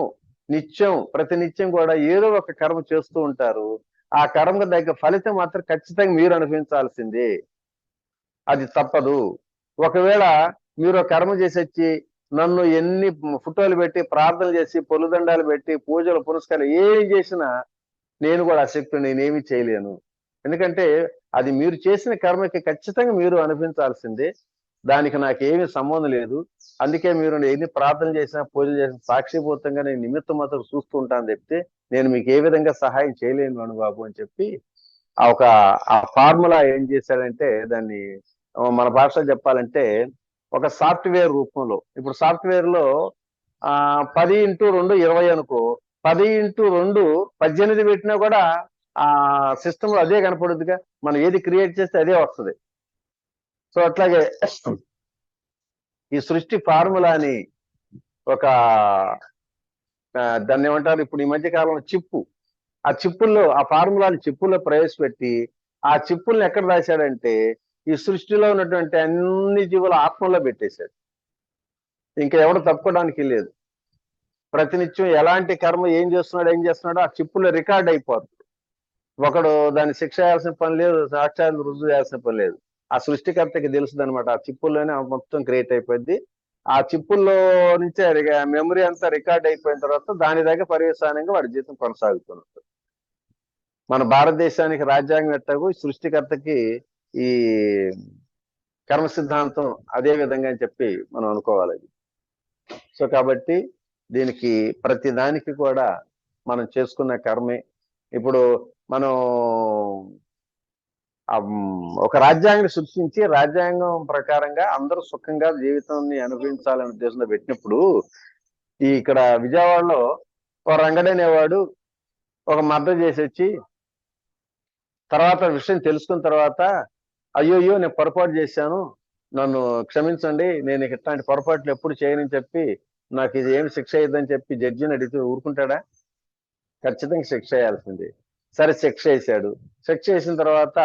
[SPEAKER 2] ప్రతినిత్యం కూడా ఏదో ఒక కర్మ చేస్తూ ఉంటారు. ఆ కర్మకు తగ్గ ఫలితం మాత్రం ఖచ్చితంగా మీరు అనుభవించాల్సిందే, అది తప్పదు. ఒకవేళ మీరు కర్మ చేసి వచ్చి నన్ను ఎన్ని ఫోటోలు పెట్టి, ప్రార్థనలు చేసి, పొలుదండాలు పెట్టి, పూజలు పురస్కారాలు ఏం చేసినా నేను కూడా అశక్తుడు, నేనేమి చేయలేను. ఎందుకంటే అది మీరు చేసిన కర్మకి ఖచ్చితంగా మీరు అనుభవించాల్సిందే, దానికి నాకేమీ సంబంధం లేదు. అందుకే మీరు ఎన్ని ప్రార్థన చేసినా, పూజలు చేసినా సాక్షిభూతంగా నేను నిమిత్తం మాత్రం చూస్తూ ఉంటాను చెప్తే నేను మీకు ఏ విధంగా సహాయం చేయలేను అనుబాబు అని చెప్పి ఆ ఫార్ములా ఏం చేశాడంటే, దాన్ని మన భాషలో చెప్పాలంటే ఒక సాఫ్ట్వేర్ రూపంలో. ఇప్పుడు సాఫ్ట్వేర్ లో 10x2 20 అనుకో, 10x2 18 పెట్టినా కూడా ఆ సిస్టమ్ లో అదే కనపడుద్దిగా. మనం ఏది క్రియేట్ చేస్తే అదే వస్తుంది. సో అట్లాగే ఈ సృష్టి ఫార్ములాని దాన్ని ఏమంటారు, ఇప్పుడు ఈ మధ్య కాలంలో చిప్పు, ఆ చిప్పుల్లో ఆ ఫార్ములాని చిప్పుల్లో ప్రవేశపెట్టి ఆ చిప్పుల్ని ఎక్కడ రాశాడంటే ఈ సృష్టిలో ఉన్నటువంటి అన్ని జీవుల ఆత్మలో పెట్టేశాడు. ఇంకా ఎవడు తప్పుకోవడానికి లేదు. ప్రతినిత్యం ఎలాంటి కర్మ ఏం చేస్తున్నాడో ఆ చిప్పుల్లో రికార్డ్ అయిపోతుంది. ఒకడు దాన్ని శిక్ష చేయాల్సిన పని లేదు, సాక్ష్యాలు రుజువు చేయాల్సిన పని లేదు. ఆ సృష్టికర్తకి తెలుస్తుంది అనమాట. ఆ చిప్పుల్లోనే మొత్తం క్రియేట్ అయిపోయింది. ఆ చిప్పుల్లో నుంచే మెమరీ అంతా రికార్డ్ అయిపోయిన తర్వాత దాని దగ్గర పర్యవసానంగా వాడి జీవితం కొనసాగుతున్నట్టు. మన భారతదేశానికి రాజ్యాంగం ఎట్టకు సృష్టికర్తకి ఈ కర్మ సిద్ధాంతం అదే విధంగా అని చెప్పి మనం అనుకోవాలి. సో కాబట్టి దీనికి ప్రతి దానికి కూడా మనం చేసుకున్న కర్మే. ఇప్పుడు మనం ఒక రాజ్యాంగాన్ని సృష్టించి రాజ్యాంగం ప్రకారంగా అందరూ సుఖంగా జీవితాన్ని అనుభవించాలనే ఉద్దేశంలో పెట్టినప్పుడు ఇక్కడ విజయవాడలో ఒక రంగడు అనేవాడు ఒక మర్డర్ చేసి వచ్చి తర్వాత విషయం తెలుసుకున్న తర్వాత అయ్యోయ్యో నేను పొరపాటు చేశాను, నన్ను క్షమించండి, నేను ఇట్లాంటి పొరపాట్లు ఎప్పుడు చేయనని చెప్పి నాకు ఇది ఏమి శిక్ష అయ్యిద్దని చెప్పి జడ్జిని అడిగితే ఊరుకుంటాడా? ఖచ్చితంగా శిక్ష వేయాల్సిందే. సరే శిక్ష వేసాడు. శిక్ష వేసిన తర్వాత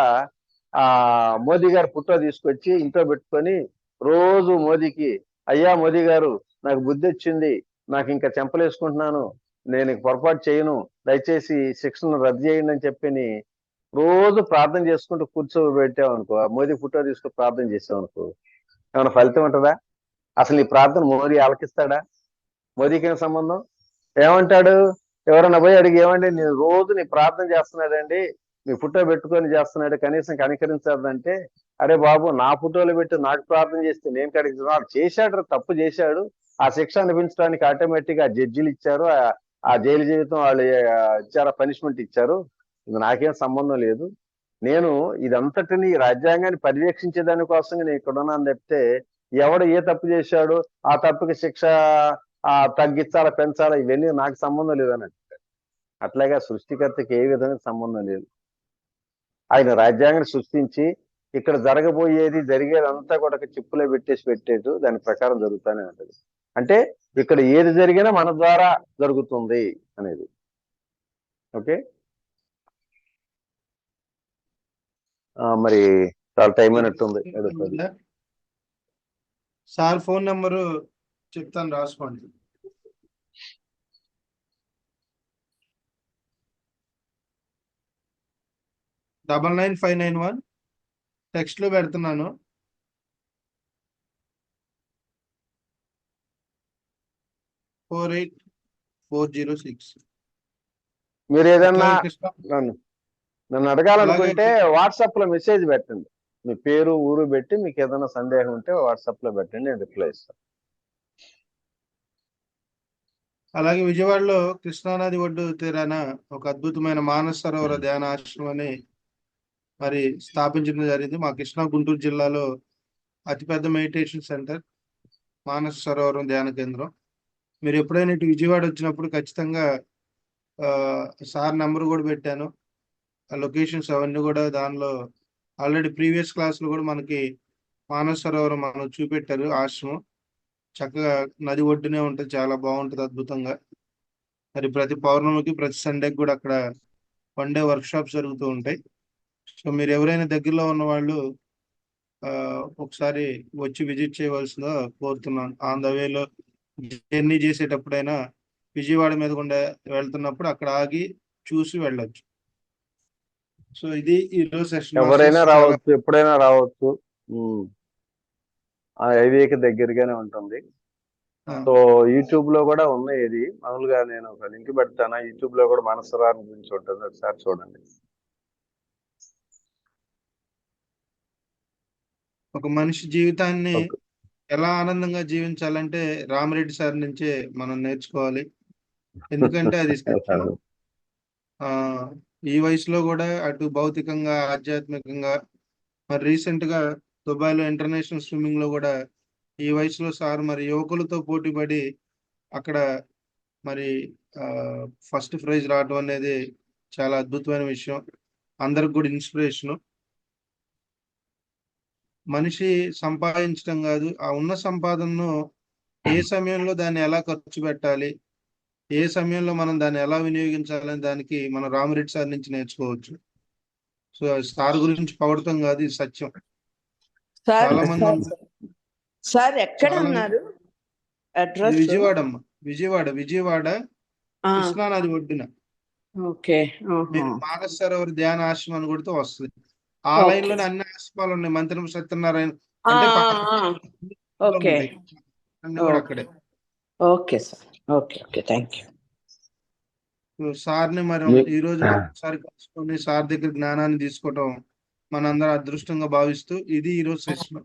[SPEAKER 2] మోదీ గారు ఫోటో తీసుకొచ్చి ఇంట్లో పెట్టుకొని రోజు మోదీకి, అయ్యా మోదీ గారు నాకు బుద్ధి వచ్చింది, నాకు ఇంకా చెంపలేసుకుంటున్నాను, నేను పొరపాటు చేయను, దయచేసి శిక్షను రద్దు చేయండి అని చెప్పి రోజు ప్రార్థన చేసుకుంటూ కూర్చోబెట్టామనుకో, మోదీ ఫోటో తీసుకుని ప్రార్థన చేసామనుకో, ఏమైనా ఫలితం ఉంటుందా? అసలు ఈ ప్రార్థన మోదీ ఆలకిస్తాడా? మోదీకి ఏం సంబంధం? ఏమంటాడు? ఎవరన్నా పోయి అడిగి, ఏమండి నేను రోజు నీ ప్రార్థన చేస్తున్నాడండి, నీ ఫోటో పెట్టుకొని చేస్తున్నాడు, కనీసం కనికరించదంటే, అరే బాబు నా ఫోటోలు పెట్టి నాకు ప్రార్థన చేస్తే నేను కనికరించాడు, చేశాడు, తప్పు చేశాడు, ఆ శిక్ష అనిపించడానికి ఆటోమేటిక్ గా జడ్జిలు ఇచ్చారు, ఆ జైలు జీవితం వాళ్ళు ఇచ్చారు, పనిష్మెంట్ ఇచ్చారు, ఇది నాకేం సంబంధం లేదు. నేను ఇదంతటిని రాజ్యాంగాన్ని పర్యవేక్షించే దానికోసం నేను ఇక్కడ ఉన్నాను తప్పితే ఎవడు ఏ తప్పు చేశాడు ఆ తప్పుకి శిక్ష తగ్గించాలా పెంచాలా ఇవన్నీ నాకు సంబంధం లేదని అంటారు. అట్లాగే సృష్టికర్తకి ఏ విధంగా సంబంధం లేదు. ఆయన రాజ్యాంగాన్ని సృష్టించి ఇక్కడ జరగబోయేది జరిగేదంతా కూడా చిప్పులో పెట్టేది దాని ప్రకారం జరుగుతూనే ఉంటుంది. అంటే ఇక్కడ ఏది జరిగినా మన ద్వారా జరుగుతుంది అనేది. ఓకే, మరి చాలా టైం అయినట్టుంది. 7:10.
[SPEAKER 1] సార్ ఫోన్ నెంబరు చెప్తాను, రాసుకోండి. 99591 టెక్స్ట్ లో పెడుతున్నాను. 48406.
[SPEAKER 2] మీరు ఏదన్నా
[SPEAKER 1] అట్లాగే కృష్ణ,
[SPEAKER 2] నన్ను అడగాలనుకుంటే
[SPEAKER 1] అలాగే
[SPEAKER 2] వాట్సాప్ లో మెసేజ్ పెట్టండి. మీ పేరు ఊరు పెట్టి మీకు ఏదైనా సందేహం ఉంటే వాట్సాప్ లో పెట్టండి, నేను రిప్లై ఇస్తాను.
[SPEAKER 1] అలాగే విజయవాడలో కృష్ణానది ఒడ్డు తీరాన ఒక అద్భుతమైన మానస సరోవర ధ్యాన ఆశ్రమాన్ని మరి స్థాపించడం జరిగింది. మా కృష్ణా గుంటూరు జిల్లాలో అతిపెద్ద మెడిటేషన్ సెంటర్ మానస సరోవరం ధ్యాన కేంద్రం. మీరు ఎప్పుడైనా ఇటు విజయవాడ వచ్చినప్పుడు ఖచ్చితంగా సార్ నెంబర్ కూడా పెట్టాను, ఆ లొకేషన్స్ అవన్నీ కూడా దానిలో ఆల్రెడీ ప్రీవియస్ క్లాస్లో కూడా మనకి మానస సరోవరం మనం చూపెట్టారు. ఆశ్రమం చక్కగా నది ఒడ్డునే ఉంటుంది, చాలా బాగుంటుంది, అద్భుతంగా. మరి ప్రతి పౌర్ణమికి ప్రతి సండేకి కూడా అక్కడ 1 డే వర్క్ షాప్స్ జరుగుతూ ఉంటాయి. సో మీరు ఎవరైనా దగ్గరలో ఉన్న వాళ్ళు ఒకసారి వచ్చి విజిట్ చేయవలసిందిగా కోరుతున్నాను. ఆన్ ద వేలో జర్నీ చేసేటప్పుడైనా విజయవాడ మీద గుండా వెళ్తున్నప్పుడు అక్కడ ఆగి చూసి వెళ్ళొచ్చు. సో ఇది ఈరోజు సెషన్.
[SPEAKER 2] ఎవరైనా రావచ్చు, ఎప్పుడైనా రావచ్చు. హైవేకి దగ్గరగానే ఉంటుంది. సో యూట్యూబ్ లో కూడా ఉన్నాయి. ఇది మామూలుగా నేను ఒక లింక్ పెడతాను, యూట్యూబ్ లో కూడా మానస సరోవరం గురించి ఉంటుంది, ఒకసారి చూడండి.
[SPEAKER 1] ఒక మనిషి జీవితాన్ని ఎలా ఆనందంగా జీవించాలంటే రామిరెడ్డి సార్ నుంచే మనం నేర్చుకోవాలి. ఎందుకంటే అది ఈ వయసులో కూడా అటు భౌతికంగా ఆధ్యాత్మికంగా, మరి రీసెంట్ గా దుబాయ్లో ఇంటర్నేషనల్ స్విమ్మింగ్ లో కూడా ఈ వయసులో సార్ మరి యువకులతో పోటీపడి అక్కడ మరి ఫస్ట్ ప్రైజ్ రావడం అనేది చాలా అద్భుతమైన విషయం, అందరికి కూడా ఇన్స్పిరేషను. మనిషి సంపాదించడం కాదు, ఆ ఉన్న సంపాదనను ఏ సమయంలో దాన్ని ఎలా ఖర్చు పెట్టాలి, ఏ సమయంలో మనం దాన్ని ఎలా వినియోగించాలని దానికి మనం రామిరెడ్డి సార్ నుంచి నేర్చుకోవచ్చు. సో సార్ గురించి పొగడటం కాదు, ఇది సత్యం. చాలా మంది
[SPEAKER 6] సార్ ఎక్కడ ఉన్నారు? అడ్రస్?
[SPEAKER 1] విజయవాడ అమ్మ, విజయవాడ కృష్ణానది ఒడ్డున.
[SPEAKER 6] ఓకే,
[SPEAKER 1] మానస సరోవర్ ధ్యాన ఆశ్రమం అని కొడితే వస్తుంది. ఆ లైన్ లోనే అన్ని ఆశ్రమాలు ఉన్నాయి. మంత్రి సత్యనారాయణ అంటే అన్ని కూడా అక్కడే.
[SPEAKER 6] Okay sir, okay okay, thank you.
[SPEAKER 1] సార్ని మరి ఈ రోజు ఒకసారి కలుసుకొని సార్ దగ్గర జ్ఞానాన్ని తీసుకోవటం మనందరం అదృష్టంగా భావిస్తూ ఇది ఈ రోజు సెషన్.